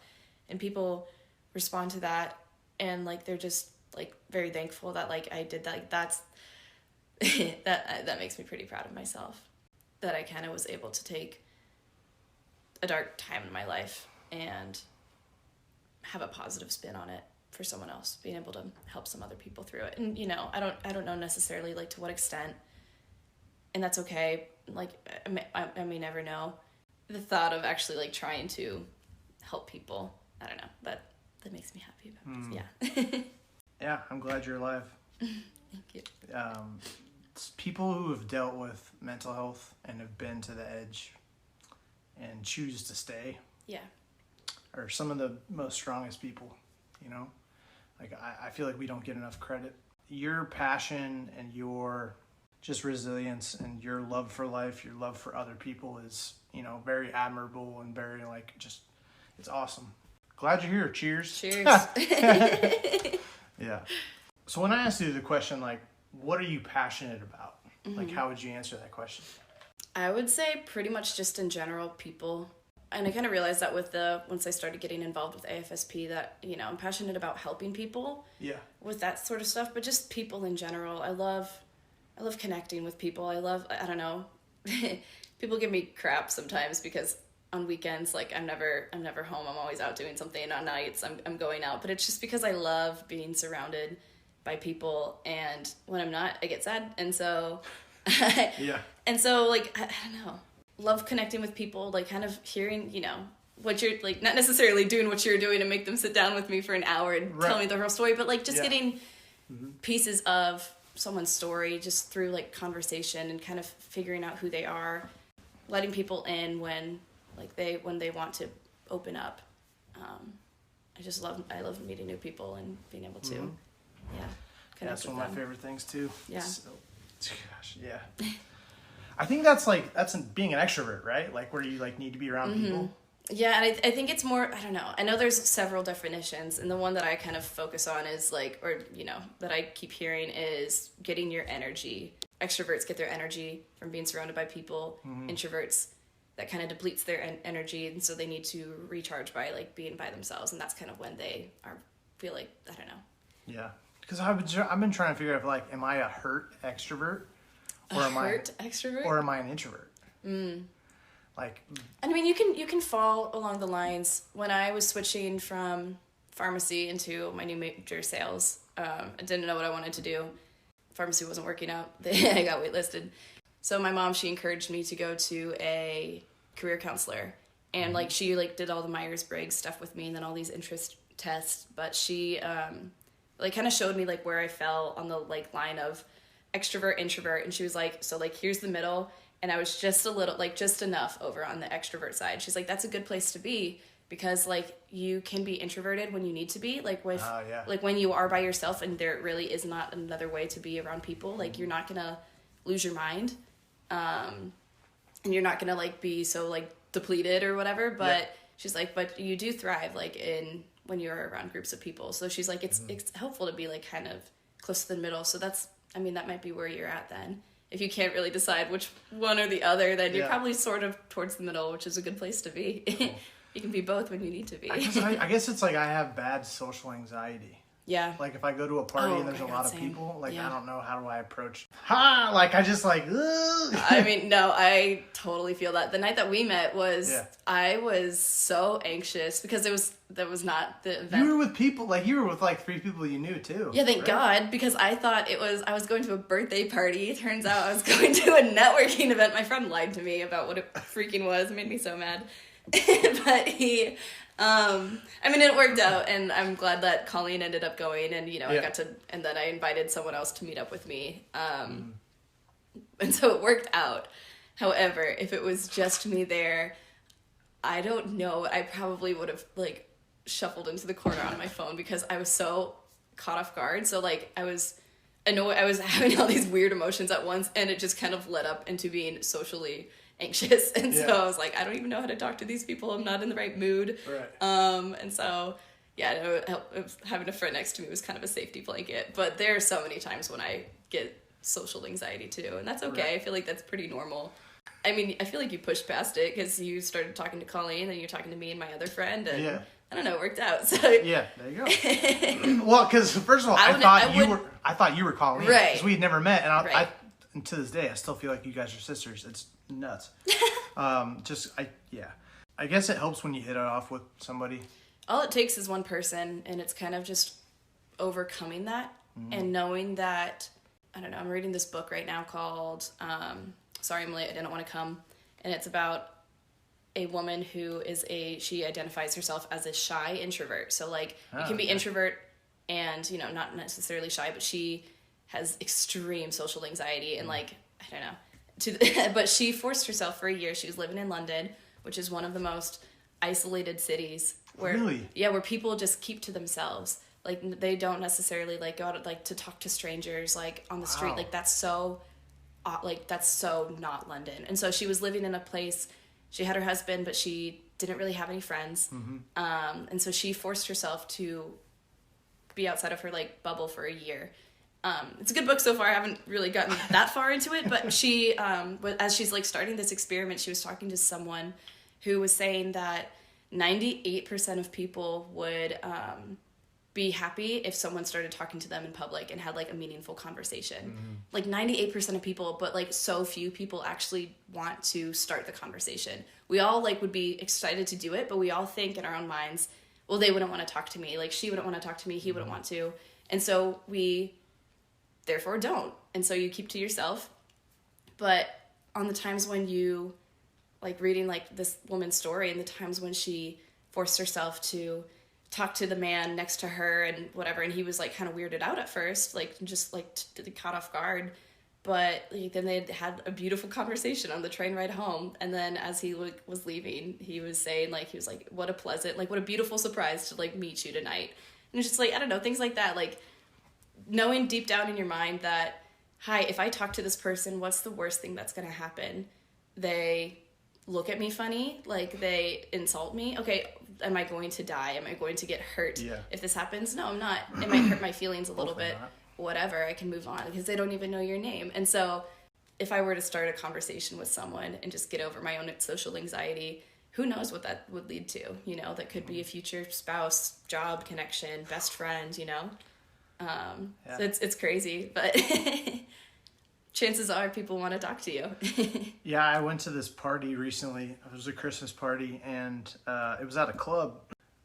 And people respond to that, and like they're just like very thankful that like I did that. Like, that's that makes me pretty proud of myself, that I kind of was able to take a dark time in my life and have a positive spin on it for someone else, being able to help some other people through it. And, you know, I don't know necessarily like to what extent, and that's okay. Like, I may never know. The thought of actually like trying to help people, I don't know, but that makes me happy about it. Yeah. Yeah, I'm glad you're alive. Thank you. People who have dealt with mental health and have been to the edge and choose to stay are some of the most strongest people, you know? Like, I feel like we don't get enough credit. Your passion and your just resilience and your love for life, your love for other people is, you know, very admirable and very, like, just, it's awesome. Glad you're here. Cheers. Cheers. Yeah. So when I asked you the question, like, what are you passionate about? Like, how would you answer that question? I would say pretty much just in general, people. And I kind of realized that once I started getting involved with AFSP, that, you know, I'm passionate about helping people with that sort of stuff, but just people in general. I love connecting with people. I don't know, people give me crap sometimes because on weekends, like, I'm never home. I'm always out doing something. On nights, I'm going out. But it's just because I love being surrounded by people. And when I'm not, I get sad. And so, And so, like, I don't know, love connecting with people, like, kind of hearing, you know, what you're, like, not necessarily doing what you're doing and make them sit down with me for an hour and tell me the whole story, but, like, just getting pieces of someone's story just through, like, conversation and kind of figuring out who they are, letting people in when they want to open up. I love meeting new people and being able to, connect That's one of my favorite things too. Yeah. So, gosh, yeah. I think that's being an extrovert, right? Like, where you like need to be around people. Yeah, and I think it's more, I don't know. I know there's several definitions, and the one that I kind of focus on is like, or, you know, that I keep hearing is getting your energy. Extroverts get their energy from being surrounded by people. Introverts, that kind of depletes their energy, and so they need to recharge by like being by themselves, and that's kind of when they feel like, I don't know. Yeah, because I've been trying to figure out, like, am I a hurt extrovert, or am I extrovert, or am I an introvert? Like, I mean, you can fall along the lines. When I was switching from pharmacy into my new major, sales, I didn't know what I wanted to do. Pharmacy wasn't working out. I got waitlisted. So my mom, she encouraged me to go to a career counselor. And, like, she, like, did all the Myers-Briggs stuff with me and then all these interest tests. But she, like, kind of showed me, like, where I fell on the, like, line of extrovert, introvert. And she was like, so, like, here's the middle. And I was just a little, like, just enough over on the extrovert side. She's like, that's a good place to be because, like, you can be introverted when you need to be. Like, with, like, when you are by yourself and there really is not another way to be around people. Like, you're not going to lose your mind. And you're not going to, like, be so, like, depleted or whatever, but she's like, but you do thrive like in when you're around groups of people. So she's like, it's helpful to be like kind of close to the middle. So that's, I mean, that might be where you're at then. If you can't really decide which one or the other, then you're probably sort of towards the middle, which is a good place to be. Cool. You can be both when you need to be. I guess it's like I have bad social anxiety. Yeah. Like if I go to a party and there's a lot of people, like I don't know how do I approach. Like I just like. Ugh. I mean, no, I totally feel that. The night that we met was I was so anxious because that was not the event. You were with people like you were with like 3 people you knew too. Yeah, thank God, because I thought I was going to a birthday party. It turns out I was going to a networking event. My friend lied to me about what it freaking was. It made me so mad. But he. I mean, it worked out, and I'm glad that Colleen ended up going, and, you know, I got to, and then I invited someone else to meet up with me, and so it worked out. However, if it was just me there, I don't know, I probably would have, like, shuffled into the corner on my phone, because I was so caught off guard, so, like, I was having all these weird emotions at once, and it just kind of led up into being socially anxious, and so I was like, I don't even know how to talk to these people. I'm not in the right mood. Right. And so having a friend next to me was kind of a safety blanket. But there are so many times when I get social anxiety too, and that's okay. Right. I feel like that's pretty normal. I mean, I feel like you pushed past it because you started talking to Colleen, and you're talking to me and my other friend, and I don't know, it worked out. So yeah, there you go. Well, because first of all, I thought you were Colleen, right? Because we'd never met, and and to this day, I still feel like you guys are sisters. It's nuts. I guess it helps when you hit it off with somebody. All it takes is one person, and it's kind of just overcoming that and knowing that, I don't know, I'm reading this book right now called Sorry I'm Late, I Didn't Want to Come, and it's about a woman who she identifies herself as a shy introvert. So, like, you can be introvert and, you know, not necessarily shy, but she has extreme social anxiety and, like, I don't know, but she forced herself for a year. She was living in London, which is one of the most isolated cities where where people just keep to themselves. Like, they don't necessarily like go out like to talk to strangers like on the street. Like, that's so not London. And so she was living in a place. She had her husband, but she didn't really have any friends. And so she forced herself to be outside of her like bubble for a year. It's a good book so far. I haven't really gotten that far into it, but she, as she's like starting this experiment, she was talking to someone who was saying that 98% of people would be happy if someone started talking to them in public and had like a meaningful conversation. Like 98% of people, but like so few people actually want to start the conversation. We all like would be excited to do it, but we all think in our own minds, well, they wouldn't want to talk to me. Like, she wouldn't want to talk to me. He wouldn't want to. And so we therefore don't. And so you keep to yourself. But on the times when you, like, reading like this woman's story and the times when she forced herself to talk to the man next to her and whatever, and he was like kind of weirded out at first, like just like caught off guard, but like, then they had a beautiful conversation on the train ride home. And then as he was leaving, he was saying like, what a beautiful surprise to like meet you tonight. And it's just like, I don't know, things like that, like knowing deep down in your mind that, hi, if I talk to this person, what's the worst thing that's going to happen? They look at me funny, like they insult me. Okay, am I going to die? Am I going to get hurt if this happens? No, I'm not. It might hurt my feelings a little bit. Whatever, I can move on because they don't even know your name. And so if I were to start a conversation with someone and just get over my own social anxiety, who knows what that would lead to, you know? That could be a future spouse, job connection, best friend, you know? So it's crazy, but chances are people want to talk to you. Yeah, I went to this party recently. It was a Christmas party, and it was at a club.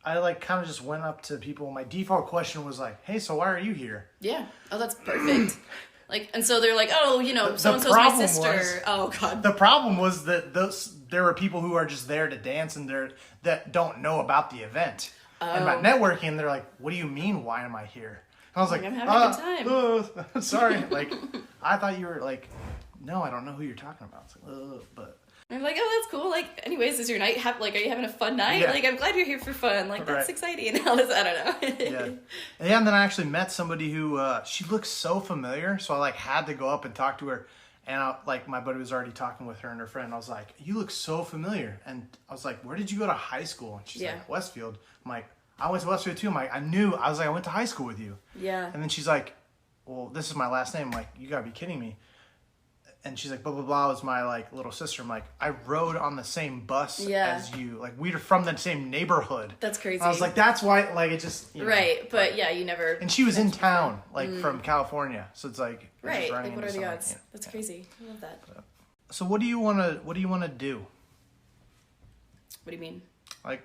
I like kind of just went up to people. My default question was like, hey, so why are you here? Yeah. Oh, that's perfect. Like, and so they're like, oh, so-and-so's my sister. Oh, God. The problem was that there were people who are just there to dance and that don't know about the event. Oh. And about networking, they're like, what do you mean, why am I here? And I was like, I'm having a good time. Sorry. Like, I thought you were like, no, I don't know who you're talking about. It's like, but... I'm like, oh, that's cool. Like, anyways, is your night, are you having a fun night? Yeah. Like, I'm glad you're here for fun. Like, that's exciting. And all this, I don't know. Yeah, and then I actually met somebody who, she looks so familiar, so I, like, had to go up and talk to her. And, my buddy was already talking with her and her friend. I was like, you look so familiar. And I was like, where did you go to high school? And she's like, Westfield. I'm like, I went to Westfield, too. I'm like, I went to high school with you. Yeah. And then she's like, well, this is my last name. I'm like, you gotta be kidding me. And she's like, blah, blah, blah, was my, like, little sister. I'm like, I rode on the same bus as you. Like, we were from the same neighborhood. That's crazy. And I was like, that's why, like, it just, Right, but yeah, you never... And she was in town, like, from California. So it's like... Right, like, what are the odds? That's crazy. I love that. So what do you want to do? What do you mean? Like,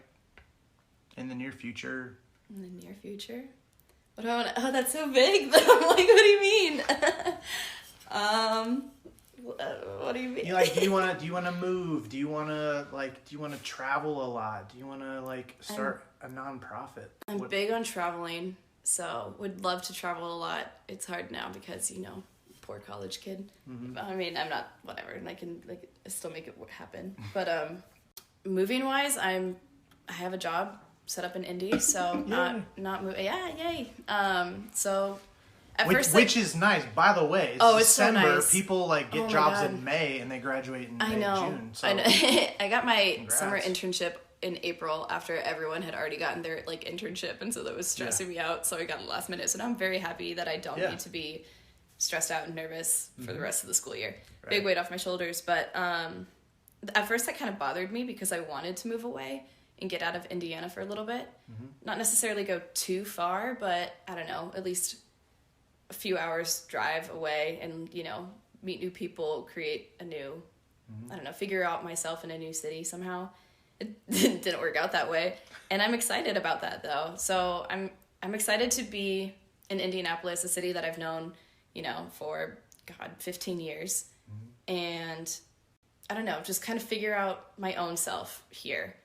in the near future? In the near future? What do I want to... Oh, that's so big. I'm like, what do you mean? What do you mean? Do you want to move? Do you want to travel a lot? Do you want to start a nonprofit? I'm big on traveling, so would love to travel a lot. It's hard now because poor college kid. Mm-hmm. I mean, I'm not whatever, and I can still make it happen. But moving wise, I have a job set up in Indy, so not move. Yeah, yay. So. Which is nice, by the way. It's December. So nice. People get jobs in May and they graduate in June. So. I know. I got my summer internship in April after everyone had already gotten their internship, and so that was stressing me out. So I got it last minute. So now I'm very happy that I don't need to be stressed out and nervous for the rest of the school year. Right. Big weight off my shoulders. But at first that kind of bothered me because I wanted to move away and get out of Indiana for a little bit. Mm-hmm. Not necessarily go too far, but I don't know, at least a few hours drive away and, meet new people, create a new, figure out myself in a new city somehow. It didn't work out that way. And I'm excited about that though. So I'm excited to be in Indianapolis, a city that I've known, for 15 years. Mm-hmm. And I don't know, just kind of figure out my own self here,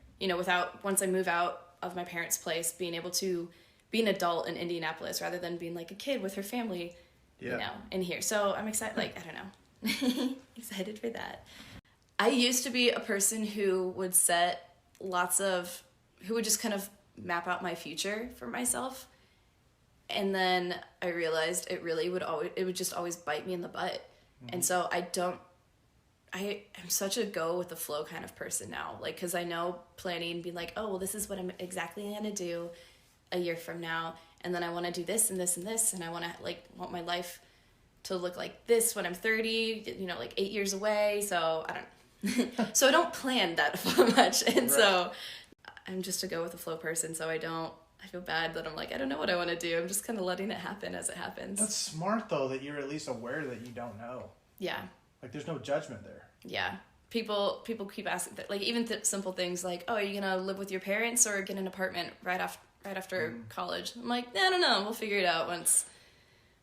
once I move out of my parents' place, being able to be an adult in Indianapolis rather than being like a kid with her family, in here. So I'm excited, I don't know, excited for that. I used to be a person who would who would just kind of map out my future for myself. And then I realized it would just always bite me in the butt. Mm-hmm. And so I'm such a go with the flow kind of person now. Cause I know planning, being like, oh, well, this is what I'm exactly going to do a year from now, and then I want to do this and this and this, and I want to want my life to look like this when I'm 30, 8 years away. So I don't I don't plan that much, and so I'm just a go with the flow person. So I feel bad that I'm I don't know what I want to do. I'm just kind of letting it happen as it happens. That's smart though, that you're at least aware that you don't know. Yeah. There's no judgment there. Yeah. People keep asking that, even simple things like, oh, are you gonna live with your parents or get an apartment right after college? I'm like, I don't know. We'll figure it out once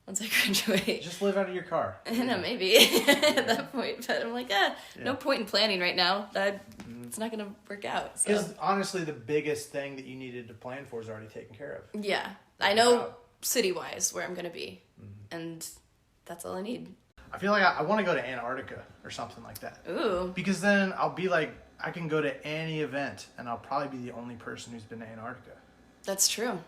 I graduate. Just live out of your car. I know, maybe at that point. But I'm like, no point in planning right now. It's not going to work out. Because honestly, the biggest thing that you needed to plan for is already taken care of. Yeah. I know city-wise where I'm going to be. Mm-hmm. And that's all I need. I feel like I want to go to Antarctica or something like that. Ooh. Because then I'll be I can go to any event and I'll probably be the only person who's been to Antarctica. That's true.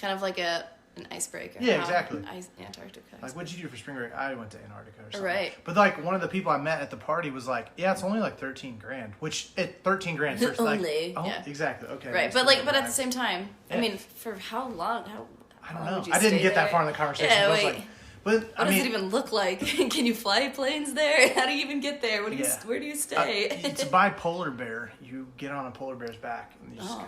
Kind of like an icebreaker. Yeah, exactly. Antarctica. What'd you do for spring break? I went to Antarctica or something. Right. But one of the people I met at the party was like, yeah, it's only $13,000, which at $13,000 so it's only. Yeah. Exactly. Okay. Right. But at the same time, I mean, for how long? I don't know. I didn't get that far in the conversation. Yeah, I was like, what does it even look like? Can you fly planes there? How do you even get there? Where do you stay? To buy polar bear, you get on a polar bear's back and you just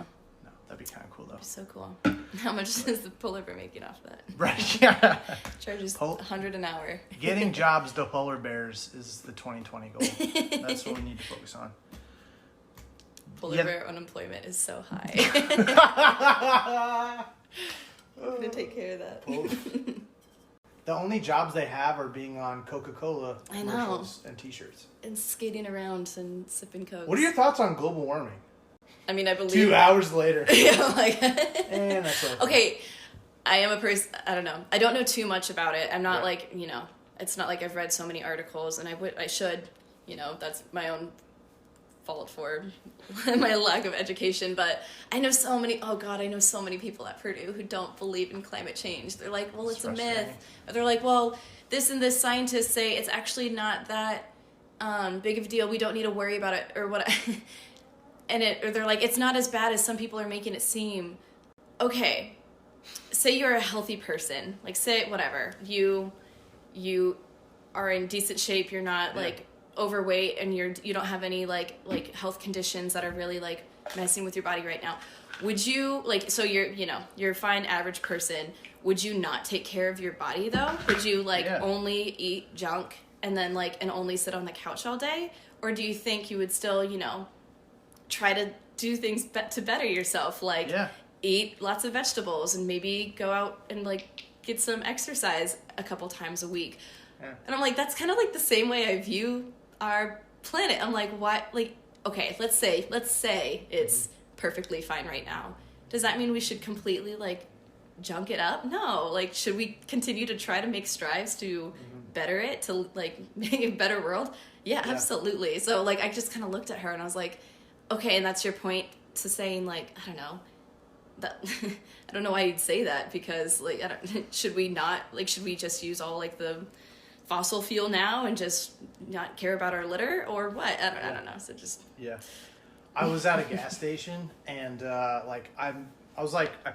that'd be kind of cool though. That'd be so cool. How much is the polar bear making off of that? Right, yeah. Charges $100 an hour. Getting jobs to polar bears is the 2020 goal. That's what we need to focus on. Polar bear unemployment is so high. I'm going to take care of that. The only jobs they have are being on Coca-Cola commercials and T-shirts. And skating around and sipping Cokes. What are your thoughts on global warming? I mean, I believe... 2 hours later. Yeah, like... And that's okay, I am a person... I don't know. I don't know too much about it. I'm not like, you know... It's not like I've read so many articles, and I should. You know, that's my own fault for my lack of education, but I know so many people at Purdue who don't believe in climate change. They're like, well, it's a myth. Or they're like, well, this and this scientists say it's actually not that big of a deal. We don't need to worry about it, or what. Or they're like, it's not as bad as some people are making it seem. Okay, say you're a healthy person. Like, say, whatever. You are in decent shape. You're not, like, overweight, and you don't have any like health conditions that are really like messing with your body right now. Would you so you're a fine average person, would you not take care of your body though? Would you only eat junk and then and only sit on the couch all day? Or do you think you would still try to do things to better yourself, eat lots of vegetables and maybe go out and get some exercise a couple times a week? And I'm like, that's kind of like the same way I view our planet. I'm like, what? Okay, let's say it's perfectly fine right now. Does that mean we should completely junk it up? No. Should we continue to try to make strives to better it, to make a better world? Yeah, absolutely. So I just kind of looked at her and I was like, okay, and that's your point to saying I don't know. That I don't know why you'd say that, because should we just use all the fossil fuel now and just not care about our litter, or what? I don't know. So just I was at a gas station and I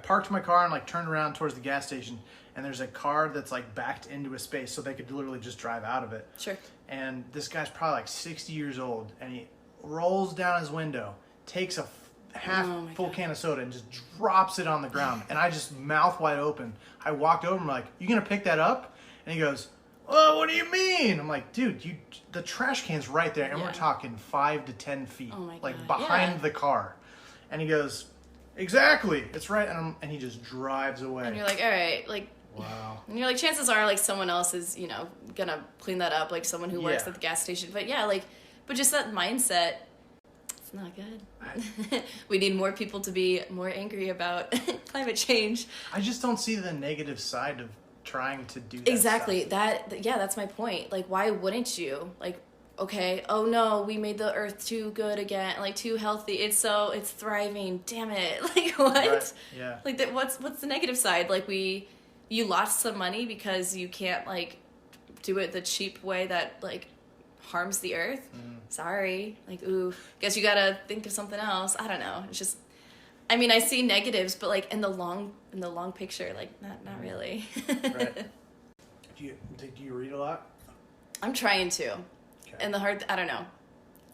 parked my car and turned around towards the gas station, and there's a car that's backed into a space so they could literally just drive out of it. Sure. And this guy's probably 60 years old, and he rolls down his window, takes a full can of soda and just drops it on the ground, and I just mouth wide open. I walked over and I'm like, "You gonna pick that up?" And he goes, "Oh, what do you mean?" I'm like, "Dude, the trash can's right there, and we're talking 5 to 10 feet, behind the car." And he goes, "Exactly, it's right." And he just drives away. And you're like, all right, wow. And you're like, chances are someone else is gonna clean that up, someone who works at the gas station. But but just that mindset, it's not good. We need more people to be more angry about climate change. I just don't see the negative side of trying to do that. Exactly. That's my point. Why wouldn't you? Okay, oh no, we made the earth too good again, too healthy. It's thriving. Damn it. What? Right. Yeah. What's the negative side? You lost some money because you can't do it the cheap way that harms the earth. Sorry. Guess you gotta think of something else. I don't know. It's just, I see negatives, but in the long picture, not really. Right. Do you read a lot? I'm trying to. Okay. And I don't know.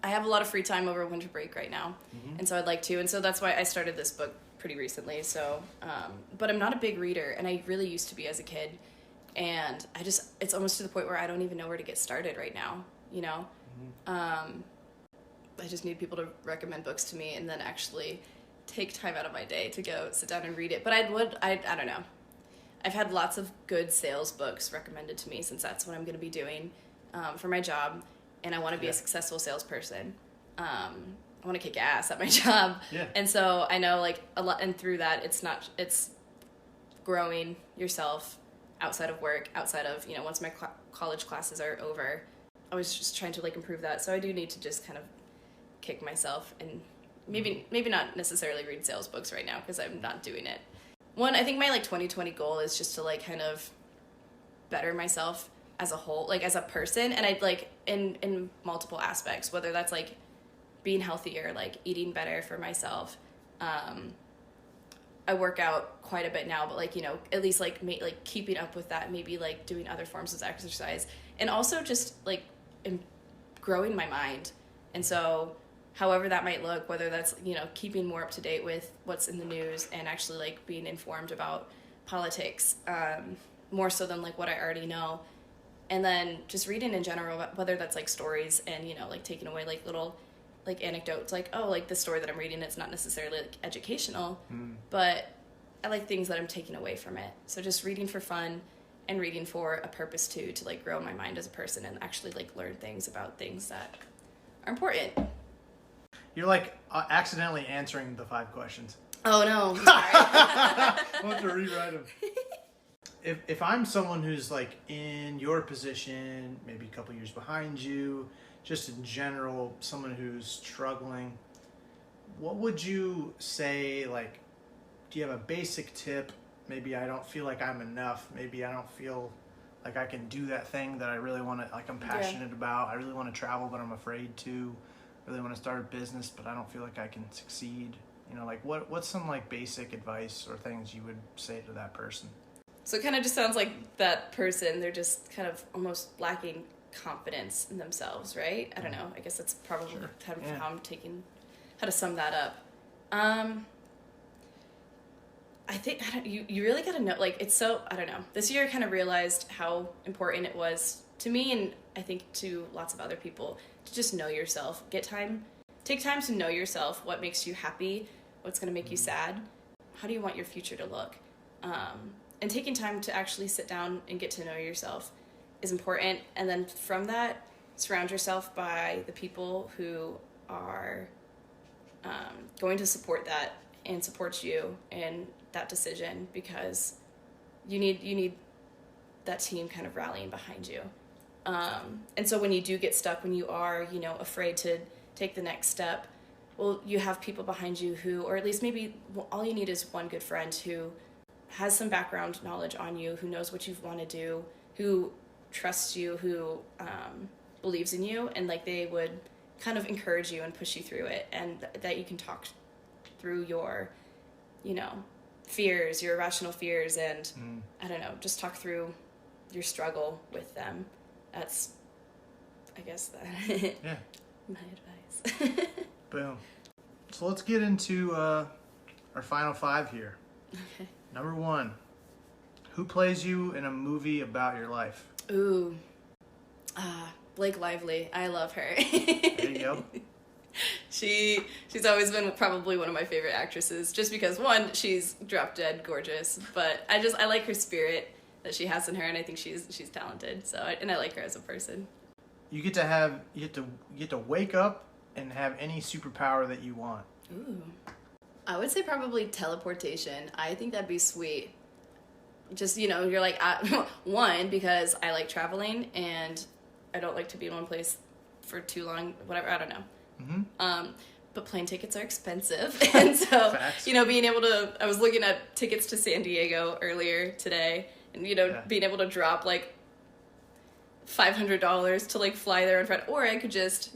I have a lot of free time over winter break right now, and so I'd like to, and so that's why I started this book pretty recently. So, but I'm not a big reader, and I really used to be as a kid, and it's almost to the point where I don't even know where to get started right now. I just need people to recommend books to me and then actually take time out of my day to go sit down and read it. But I don't know. I've had lots of good sales books recommended to me, since that's what I'm going to be doing for my job, and I want to be a successful salesperson. I want to kick ass at my job. Yeah. And so I know a lot, and through that it's growing yourself outside of work, outside of, once my college classes are over. I was just trying to improve that. So I do need to just kind of kick myself, and maybe not necessarily read sales books right now, because I'm not doing it. One, I think my 2020 goal is just to kind of better myself as a whole, as a person, and I'd in multiple aspects, whether that's being healthier, eating better for myself. I work out quite a bit now, but at least keeping up with that, maybe doing other forms of exercise, and also just growing my mind. And so however that might look, whether that's keeping more up to date with what's in the news and actually being informed about politics, more so than what I already know, and then just reading in general, whether that's stories and taking away little anecdotes, this story that I'm reading, it's not necessarily educational, but I like things that I'm taking away from it. So just reading for fun, and reading for a purpose too, to like grow my mind as a person and actually like learn things about things that are important. You're like accidentally answering the 5 questions. Oh no, sorry. I'll have to rewrite them. If I'm someone who's like in your position, maybe a couple years behind you, just in general, someone who's struggling, what would you say? Like, do you have a basic tip? Maybe I don't feel like I'm enough. Maybe I don't feel like I can do that thing that I really want to, like I'm passionate about. I really want to travel, but I'm afraid to. I really want to start a business, but I don't feel like I can succeed. You know, like what's some like basic advice or things you would say to that person? So it kind of just sounds like that person, they're just kind of almost lacking confidence in themselves, right? I don't know. I guess that's probably how I'm taking, how to sum that up. I think, you really got to know, like, it's so, I don't know. This year I kind of realized how important it was to me, and I think to lots of other people, to just know yourself. Take time to know yourself, what makes you happy, what's going to make you sad, how do you want your future to look. And taking time to actually sit down and get to know yourself is important. And then from that, surround yourself by the people who are going to support that and support you in that decision, because you need that team kind of rallying behind you. And so when you do get stuck, when you are, afraid to take the next step, well, you have people behind you who, or at least maybe all you need is one good friend who has some background knowledge on you, who knows what you want to do, who trusts you, who believes in you, and like they would kind of encourage you and push you through it, and that you can talk through your, fears, your irrational fears, and I don't know, just talk through your struggle with them. That's, I guess, my advice. Boom. So let's get into our final 5 here. Okay. Number 1, who plays you in a movie about your life? Ooh. Blake Lively. I love her. There you go. She's always been probably one of my favorite actresses, just because, one, she's drop dead gorgeous, but I like her spirit that she has in her, and I think she's talented. So I like her as a person. You get to wake up and have any superpower that you want. Ooh. I would say probably teleportation. I think that'd be sweet. Just, you're like, one, because I like traveling and I don't like to be in one place for too long, whatever, I don't know. Mm-hmm. But plane tickets are expensive. And so, Facts. Being able to, I was looking at tickets to San Diego earlier today, and, being able to drop like $500 to like fly there in front, or I could just,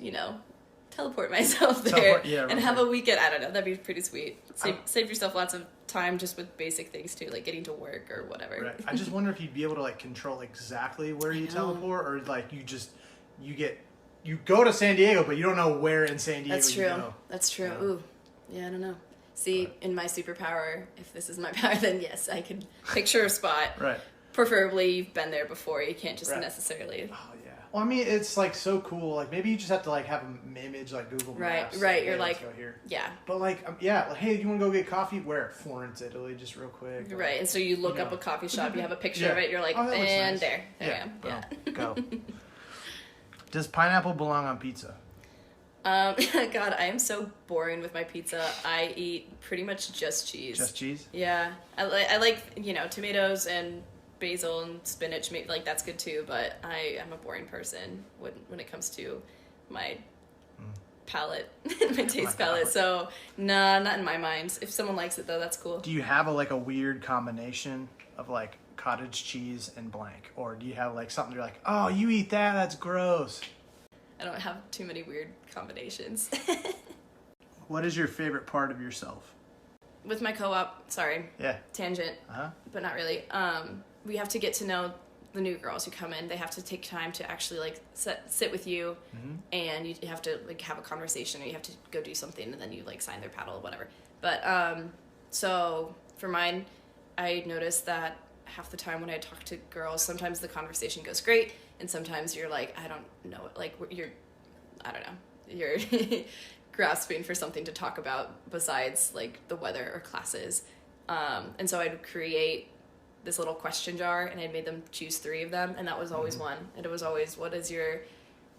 teleport myself there and have a weekend. I don't know. That'd be pretty sweet. Save yourself lots of time just with basic things too, like getting to work or whatever. Right. I just wonder if you'd be able to like control exactly where you teleport, or like you go to San Diego, but you don't know where in San Diego That's true. you go. That's true. Yeah. Ooh. Yeah, I don't know. See, in my superpower, if this is my power, then yes, I can picture a spot. Right. Preferably you've been there before. You can't just necessarily. Oh yeah. Well, I mean, it's like so cool. Like maybe you just have to like have an image like Google Maps. Right. Like, You're let's like, go here. yeah. But like, like, hey, do you want to go get coffee? Where? Florence, Italy, just real quick. Right. And so you look up a coffee shop. You have a picture of it. You're like, and nice. there I am. Boom. Yeah. Go. Does pineapple belong on pizza? God, I am so boring with my pizza. I eat pretty much just cheese. Just cheese? Yeah. I like, tomatoes and basil and spinach, maybe, like, that's good too, but I am a boring person when it comes to my palate, my taste palate. So, nah, not in my mind. If someone likes it, though, that's cool. Do you have a weird combination of, like, cottage cheese and blank? Or do you have, like, something you're like, oh, you eat that? That's gross. I don't have too many weird combinations. What is your favorite part of yourself? With my co-op, tangent, but not really. We have to get to know the new girls who come in. They have to take time to actually like sit with you, and you have to like have a conversation, or you have to go do something, and then you like sign their paddle or whatever. But so for mine, I noticed that half the time when I talk to girls, sometimes the conversation goes great, and sometimes you're like, I don't know, like you're grasping for something to talk about besides like the weather or classes. And so I'd create this little question jar, and I made them choose 3 of them, and that was always one. And it was always, what is your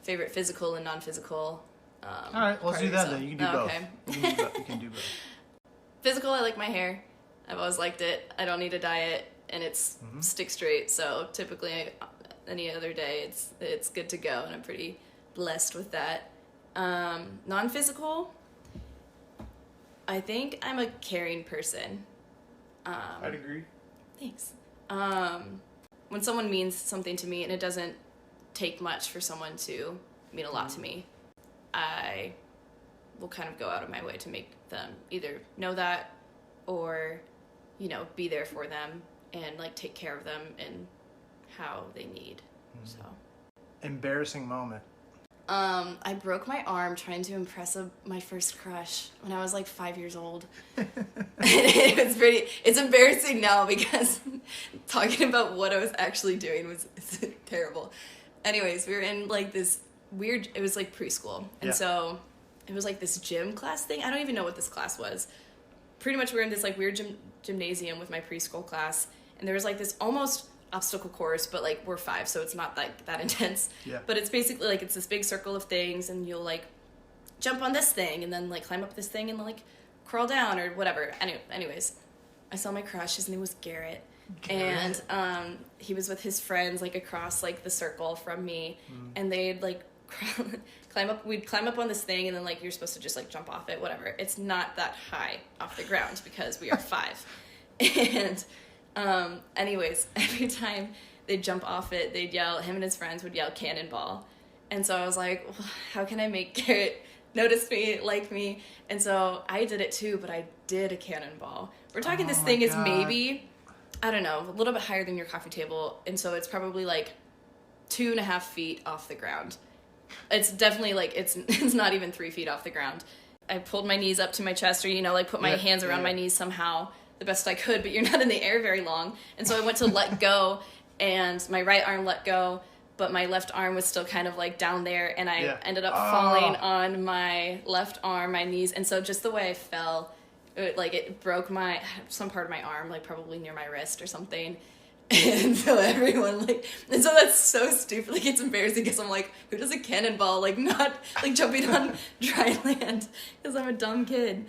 favorite physical and non-physical all right, let's do that then. You can do both. Okay. You can do both. Physical, I like my hair. I've always liked it. I don't need a diet, and it's stick straight, so typically any other day it's good to go, and I'm pretty blessed with that. Non-physical, I think I'm a caring person. I'd agree. Thanks. When someone means something to me, and it doesn't take much for someone to mean a lot to me, I will kind of go out of my way to make them either know that or, be there for them and like take care of them in how they need. So. Embarrassing moment. I broke my arm trying to impress my first crush when I was like 5 years old. It's embarrassing now because talking about what I was actually doing was terrible. Anyways, we were in like this weird, it was like preschool. And so it was like this gym class thing. I don't even know what this class was. Pretty much we were in this like weird gymnasium with my preschool class. And there was like this almost obstacle course, but like we're 5, so it's not that intense. Yeah. But it's basically like it's this big circle of things, and you'll like jump on this thing and then like climb up this thing and like crawl down or whatever. Anyways, I saw my crush. His name was Garrett. And he was with his friends like across like the circle from me, and they'd like we'd climb up on this thing, and then like you're supposed to just like jump off it, whatever. It's not that high off the ground because we are 5. And anyways, every time they'd jump off it, him and his friends would yell cannonball. And so I was like, well, how can I make Garrett notice me, like me? And so I did it too, but I did a cannonball. We're talking this thing is maybe, I don't know, a little bit higher than your coffee table. And so it's probably like 2.5 feet off the ground. It's definitely like, it's not even 3 feet off the ground. I pulled my knees up to my chest, or, like put my hands around my knees somehow the best I could, but you're not in the air very long. And so I went to let go, and my right arm let go, but my left arm was still kind of like down there, and I ended up falling on my left arm, my knees. And so just the way I fell, it broke some part of my arm, like probably near my wrist or something. And so everyone and so that's so stupid. Like, it's embarrassing because I'm like, who does a cannonball? Like, not like jumping on dry land because I'm a dumb kid.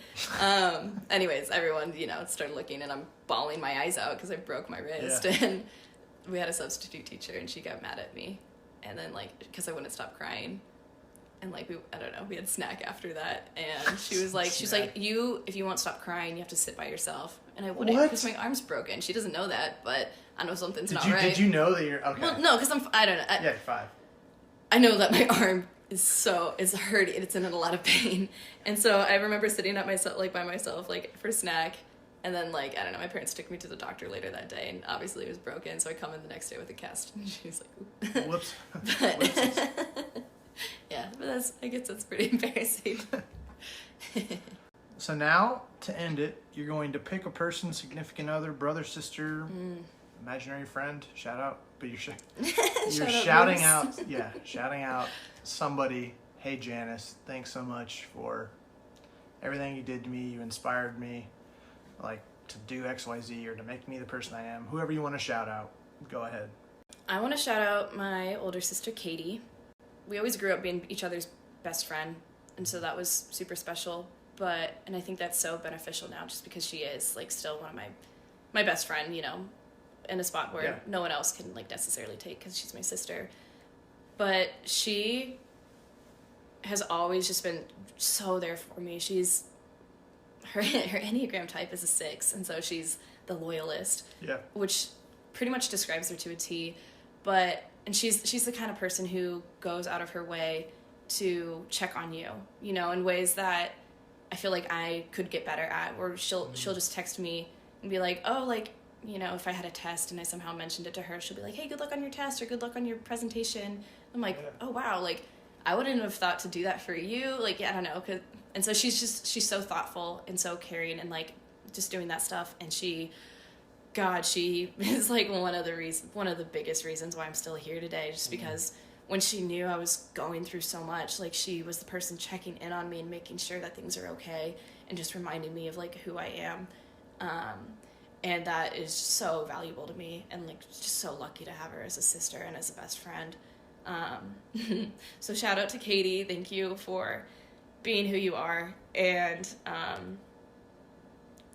Anyways, everyone, started looking, and I'm bawling my eyes out because I broke my wrist. Yeah. And we had a substitute teacher, and she got mad at me. And then because I wouldn't stop crying. And I don't know, we had snack after that. And she was like, if you won't stop crying, you have to sit by yourself. And I wouldn't because my arm's broken. She doesn't know that, but I know something's not right. Did you know that you're okay? Well, no, because I don't know. You're 5. I know that my arm is hurting. It's in a lot of pain. And so I remember sitting by myself, for snack. And then, I don't know, my parents took me to the doctor later that day, and obviously it was broken. So I come in the next day with a cast, and she was like, ooh. Whoops. Yeah, but I guess that's pretty embarrassing. So now, to end it, you're going to pick a person, significant other, brother, sister, imaginary friend, shout out, but you're shouting out somebody, hey Janice, thanks so much for everything you did to me, you inspired me, to do XYZ or to make me the person I am. Whoever you want to shout out, go ahead. I want to shout out my older sister, Katie. We always grew up being each other's best friend, and so that was super special. And I think that's so beneficial now, just because she is still one of my best friend, in a spot where no one else can necessarily take, because she's my sister. But she has always just been so there for me. Her Enneagram type is a 6, and so she's the loyalist, which pretty much describes her to a T. And she's the kind of person who goes out of her way to check on you, in ways that I feel like I could get better at. Or she'll just text me and be like, oh, if I had a test and I somehow mentioned it to her, she'll be like, hey, good luck on your test, or good luck on your presentation. I'm like, oh wow, I wouldn't have thought to do that for you. I don't know. And so she's so thoughtful and so caring, and just doing that stuff. And she is one of the biggest reasons why I'm still here today, just because when she knew I was going through so much, she was the person checking in on me and making sure that things are okay, and just reminding me of who I am. And that is so valuable to me, and like just so lucky to have her as a sister and as a best friend. So shout out to Katie. Thank you for being who you are, and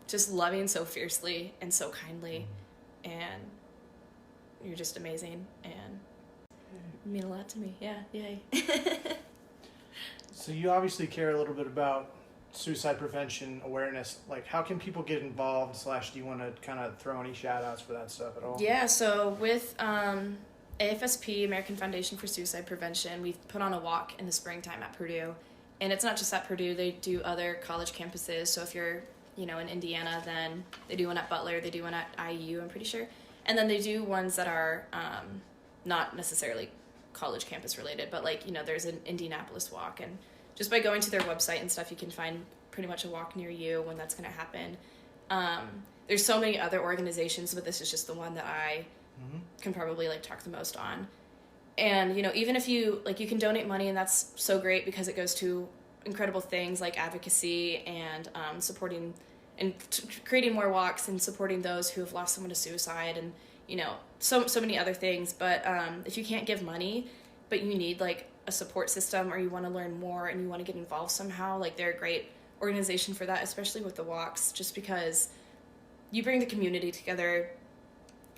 just loving so fiercely and so kindly, and you're just amazing, and you mean a lot to me. Yeah, yay. So you obviously care a little bit about suicide prevention awareness. Like, how can people get involved, / do you want to kind of throw any shout outs for that stuff at all? Yeah, so with AFSP, American Foundation for Suicide Prevention, we put on a walk in the springtime at Purdue. And it's not just at Purdue, they do other college campuses. So if you're, in Indiana, then they do one at Butler, they do one at IU, I'm pretty sure. And then they do ones that are not necessarily college campus related, but there's an Indianapolis walk, and just by going to their website and stuff, you can find pretty much a walk near you when that's going to happen. There's so many other organizations, but this is just the one that I can probably talk the most on. And, even if you can donate money, and that's so great because it goes to incredible things like advocacy and supporting and creating more walks and supporting those who have lost someone to suicide, and, so many other things. But if you can't give money, but you need a support system, or you want to learn more and you want to get involved somehow, they're a great organization for that, especially with the walks, just because you bring the community together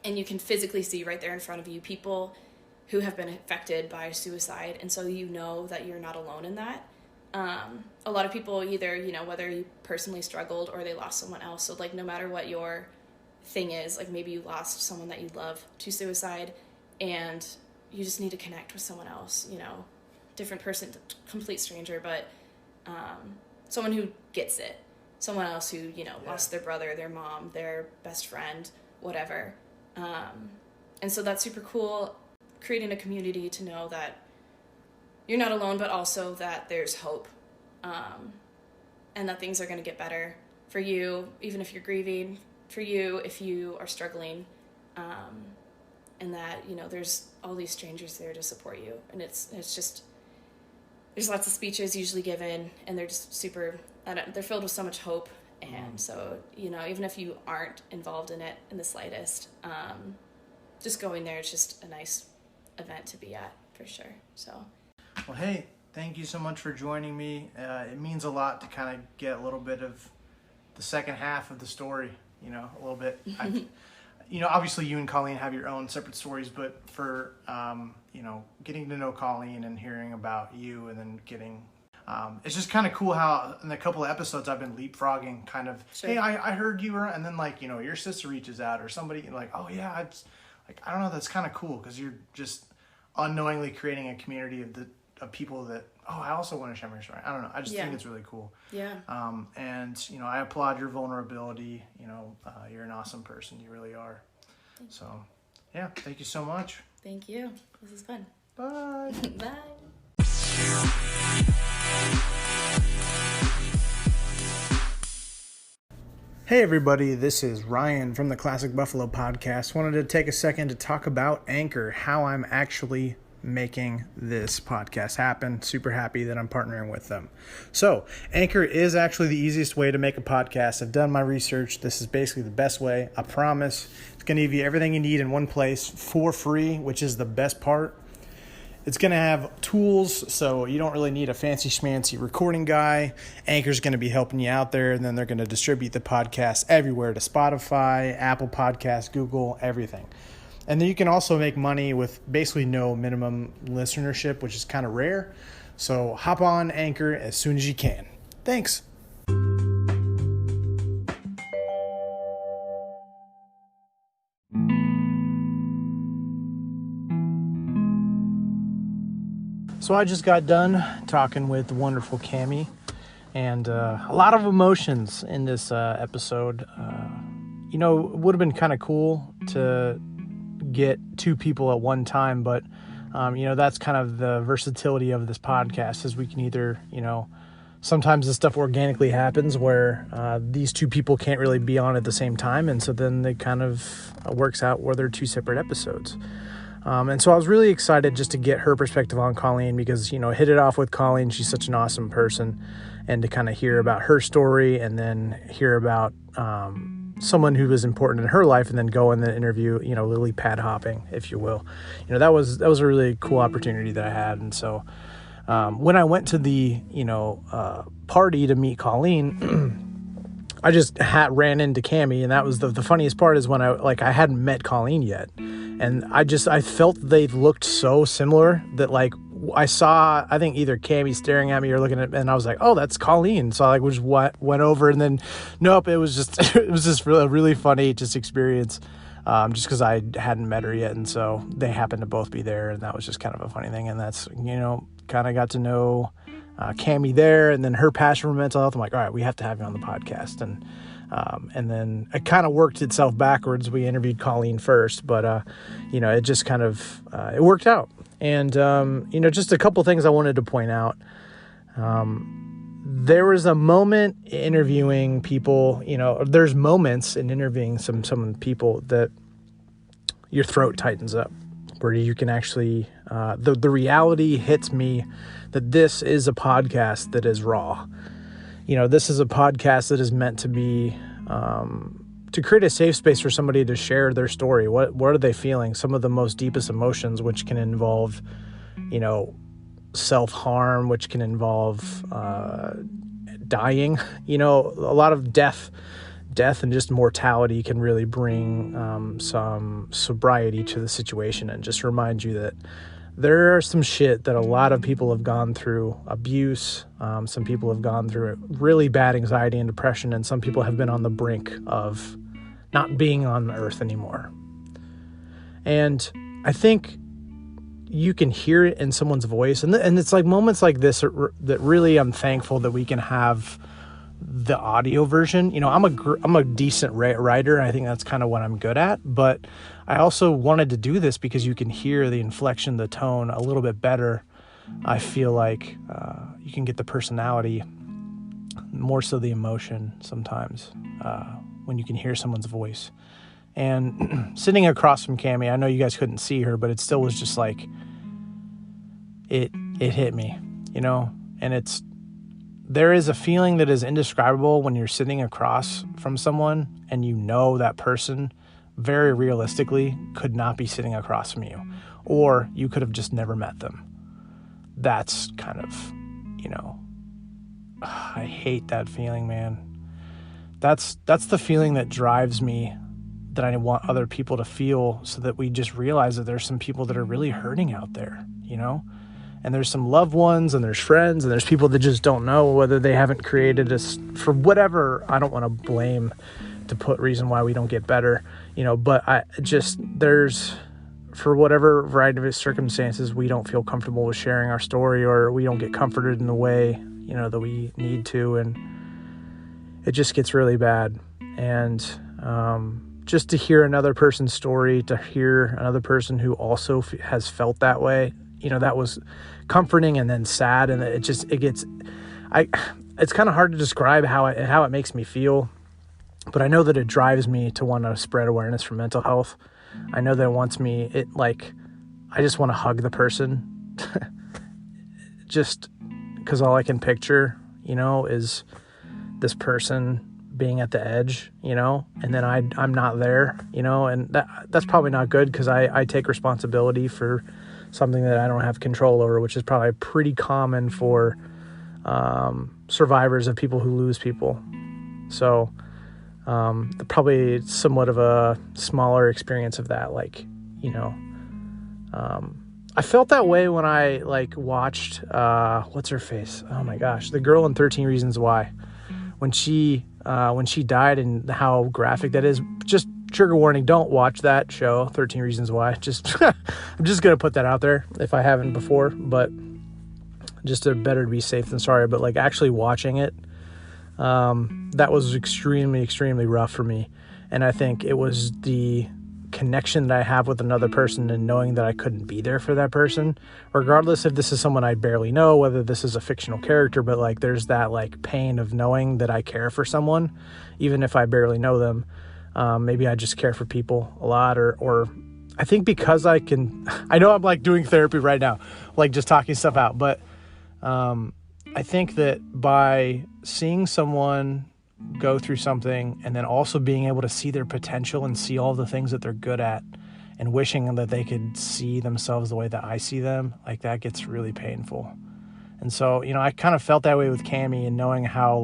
and you can physically see right there in front of you people who have been affected by suicide, and so that you're not alone in that. A lot of people either, whether you personally struggled or they lost someone else, so no matter what your thing is, maybe you lost someone that you love to suicide, and you just need to connect with someone else, different person, complete stranger, but someone who gets it, someone else who, lost their brother, their mom, their best friend, whatever. And so that's super cool, creating a community to know that you're not alone, but also that there's hope, and that things are going to get better for you, even if you're grieving, for you if you are struggling, and that, there's all these strangers there to support you. And it's just, there's lots of speeches usually given, and they're just super, they're filled with so much hope. And so, even if you aren't involved in it in the slightest, just going there, it's just a nice event to be at, for sure. So, well, hey, thank you so much for joining me. It means a lot to kind of get a little bit of the second half of the story, a little bit. Obviously you and Colleen have your own separate stories, but for, getting to know Colleen and hearing about you, and then getting, it's just kind of cool how in a couple of episodes I've been leapfrogging kind of, sure. Hey, I heard you were, and then your sister reaches out, or somebody oh yeah, I don't know, that's kind of cool, because you're just unknowingly creating a community of people that, I also want to share my story. I don't know. I just think it's really cool. Yeah. And, I applaud your vulnerability. You're an awesome person. You really are. So, yeah, thank you so much. Thank you. This is fun. Bye. Bye. Hey everybody, this is Ryan from the Classic Buffalo Podcast. Wanted to take a second to talk about Anchor, how I'm actually making this podcast happen. Super happy that I'm partnering with them. So, Anchor is actually the easiest way to make a podcast. I've done my research. This is basically the best way. I promise. It's going to give you everything you need in one place for free, which is the best part. It's going to have tools, so you don't really need a fancy schmancy recording guy. Anchor's going to be helping you out there, and then they're going to distribute the podcast everywhere, to Spotify, Apple Podcasts, Google, everything. And then you can also make money with basically no minimum listenership, which is kind of rare. So hop on Anchor as soon as you can. Thanks. So I just got done talking with the wonderful Cami, and a lot of emotions in this episode. It would have been kind of cool to get two people at one time, but that's kind of the versatility of this podcast, is we can either, sometimes this stuff organically happens where these two people can't really be on at the same time, and so then it kind of works out where they're two separate episodes. And so I was really excited just to get her perspective on Colleen, because, hit it off with Colleen. She's such an awesome person, and to kind of hear about her story, and then hear about, someone who was important in her life, and then go and then interview, lily pad hopping, if you will. That was a really cool opportunity that I had. And so when I went to the, party to meet Colleen, I just ran into Cami, and that was the funniest part is when I hadn't met Colleen yet. And I felt they looked so similar that I saw, I think either Cami staring at me or looking at me, and I was like, oh, that's Colleen. So I just went over, and then nope, it was just a really funny experience. Just because I hadn't met her yet. And so they happened to both be there, and that was just kind of a funny thing. And that's, kind of got to know Cami there, and then her passion for mental health. I'm like, all right, we have to have you on the podcast. And then it kind of worked itself backwards. We interviewed Colleen first, but, it just kind of, it worked out. And, just a couple things I wanted to point out. There was a moment interviewing people, there's moments in interviewing some people that your throat tightens up, where you can actually, the reality hits me that this is a podcast that is raw. This is a podcast that is meant to be, to create a safe space for somebody to share their story. What are they feeling? Some of the most deepest emotions, which can involve, self-harm, which can involve dying. A lot of death and just mortality can really bring some sobriety to the situation, and just remind you that there are some shit that a lot of people have gone through. Abuse, some people have gone through really bad anxiety and depression, and some people have been on the brink of not being on earth anymore. And I think you can hear it in someone's voice. And it's like moments like this that really I'm thankful that we can have the audio version. I'm a decent writer, and I think that's kind of what I'm good at. But I also wanted to do this because you can hear the inflection, the tone a little bit better. I feel like you can get the personality, more so the emotion sometimes, when you can hear someone's voice. And sitting across from Cami, I know you guys couldn't see her, but it still was just like, it hit me, and there is a feeling that is indescribable when you're sitting across from someone and that person very realistically could not be sitting across from you, or you could have just never met them. That's kind of, I hate that feeling, man. That's the feeling that drives me, that I want other people to feel, so that we just realize that there's some people that are really hurting out there, and there's some loved ones, and there's friends, and there's people that just don't know, whether they haven't created us for whatever. I don't want to blame to put reason why we don't get better, but there's, for whatever variety of circumstances, we don't feel comfortable with sharing our story, or we don't get comforted in the way, that we need to. And it just gets really bad. And, just to hear another person's story, to hear another person who also has felt that way, that was comforting and then sad. And it's kind of hard to describe how it makes me feel, but I know that it drives me to want to spread awareness for mental health. I know that I just want to hug the person, just because all I can picture, is this person being at the edge, and then I'm not there, and that's probably not good, because I take responsibility for something that I don't have control over, which is probably pretty common for survivors of people who lose people. So probably somewhat of a smaller experience of that, I felt that way when I watched what's her face, oh my gosh, the girl in 13 Reasons Why, when she died, and how graphic that is. Just trigger warning, don't watch that show, 13 Reasons Why. I'm just going to put that out there if I haven't before, but just better to be safe than sorry. But actually watching it, that was extremely, extremely rough for me. And I think it was the connection that I have with another person, and knowing that I couldn't be there for that person, regardless if this is someone I barely know, whether this is a fictional character, but there's that pain of knowing that I care for someone, even if I barely know them. Maybe I just care for people a lot, or I think because I know I'm doing therapy right now, just talking stuff out, but I think that by seeing someone go through something and then also being able to see their potential and see all the things that they're good at and wishing that they could see themselves the way that I see them, like that gets really painful. And so, I kind of felt that way with Cami, and knowing how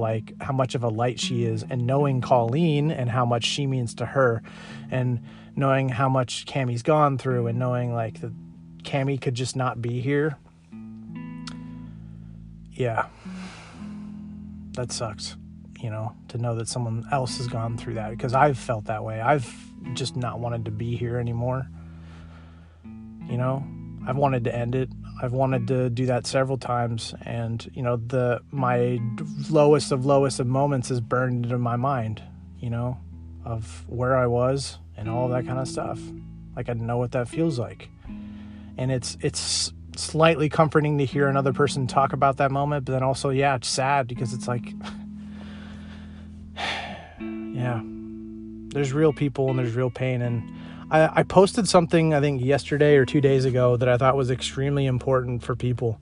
much of a light she is, and knowing Colleen and how much she means to her, and knowing how much Cami's gone through, and knowing that Cami could just not be here. Yeah, that sucks, to know that someone else has gone through that, because I've felt that way. I've just not wanted to be here anymore. I've wanted to end it. I've wanted to do that several times, and my lowest of moments is burned into my mind, of where I was and all that kind of stuff. Like, I know what that feels like, and it's slightly comforting to hear another person talk about that moment, but then also, yeah, it's sad, because it's like, yeah, there's real people and there's real pain. And I posted something, I think yesterday or 2 days ago, that I thought was extremely important for people.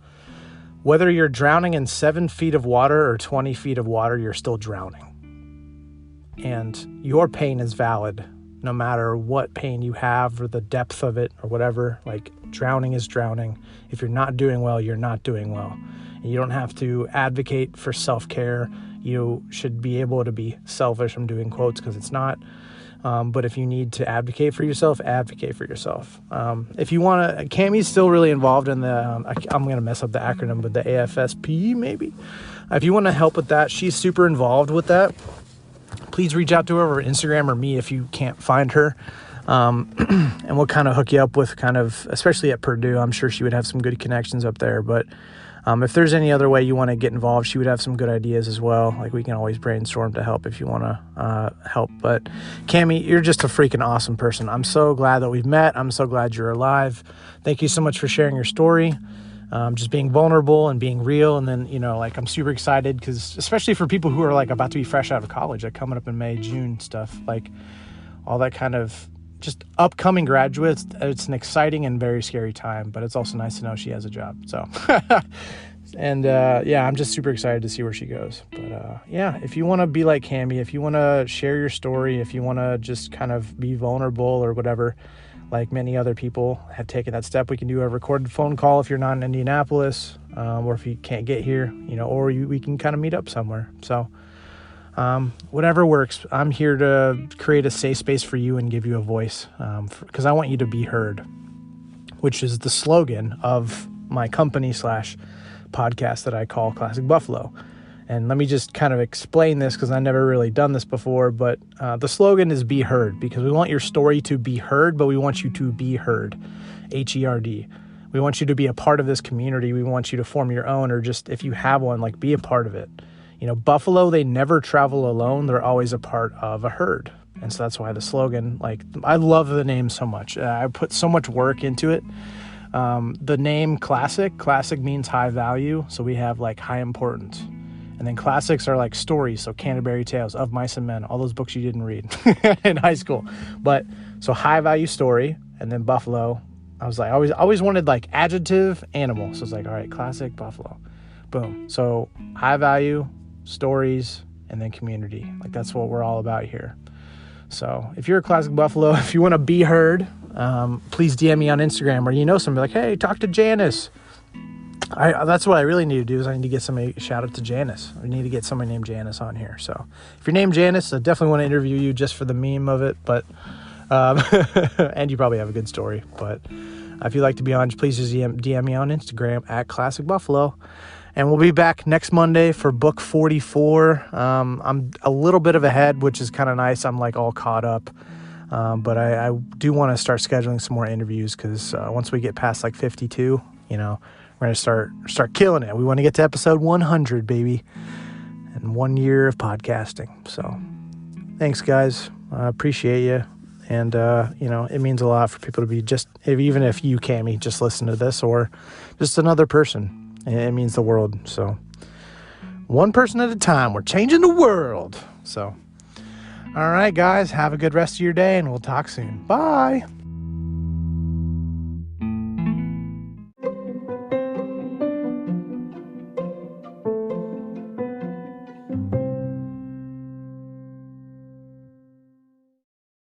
Whether you're drowning in 7 feet of water or 20 feet of water, you're still drowning. And your pain is valid, no matter what pain you have or the depth of it or whatever. Like, drowning is drowning. If you're not doing well, you're not doing well. And you don't have to advocate for self-care. You should be able to be selfish. I'm doing quotes because it's not. But if you need to advocate for yourself, advocate for yourself. If you want to, Cami's still really involved in the, I'm going to mess up the acronym, but the AFSP maybe. If you want to help with that, she's super involved with that. Please reach out to her over Instagram or me if you can't find her. And we'll kind of hook you up with especially at Purdue. I'm sure she would have some good connections up there, but if there's any other way you want to get involved, she would have some good ideas as well. Like, we can always brainstorm to help if you want to help. But Cami, you're just a freaking awesome person. I'm so glad that we've met. I'm so glad you're alive. Thank you so much for sharing your story, just being vulnerable and being real. And then, I'm super excited because, especially for people who are about to be fresh out of college, coming up in May, June stuff, all that kind of just upcoming graduates. It's an exciting and very scary time, but it's also nice to know she has a job. So, and I'm just super excited to see where she goes. But if you want to be like Cami, if you want to share your story, if you want to just kind of be vulnerable or whatever, like many other people have taken that step, we can do a recorded phone call if you're not in Indianapolis, or if you can't get here, we can kind of meet up somewhere. So, whatever works. I'm here to create a safe space for you and give you a voice, because I want you to be heard, which is the slogan of my company / podcast that I call Classic Buffalo. And let me just kind of explain this, because I've never really done this before, but the slogan is be heard, because we want your story to be heard, but we want you to be heard, HERD. We want you to be a part of this community. We want you to form your own, or just if you have one, be a part of it. Buffalo, they never travel alone. They're always a part of a herd. And so that's why the slogan, I love the name so much. I put so much work into it. The name Classic means high value. So we have high importance. And then classics are stories. So Canterbury Tales, Of Mice and Men, all those books you didn't read in high school. But so high value story, and then Buffalo. I was always wanted adjective animal. So it's all right, Classic Buffalo. Boom. So high value stories, and then community. That's what we're all about here. So if you're a Classic Buffalo, if you want to be heard, please DM me on Instagram, or somebody hey, talk to Janice. That's what I really need to do, is I need to get somebody, shout out to Janice. I need to get somebody named Janice on here. So if you're named Janice, I definitely want to interview you just for the meme of it, but and you probably have a good story. But if you'd like to be on, please just DM me on Instagram at Classic Buffalo. And we'll be back next Monday for book 44. I'm a little bit of ahead, which is kind of nice. I'm all caught up. But I do want to start scheduling some more interviews, because once we get past 52, we're going to start killing it. We want to get to episode 100, baby. And 1 year of podcasting. So thanks, guys. I appreciate you. And, it means a lot for people to be even if you, Cami, just listen to this, or just another person. It means the world. So one person at a time, we're changing the world. So, all right, guys, have a good rest of your day, and we'll talk soon. Bye.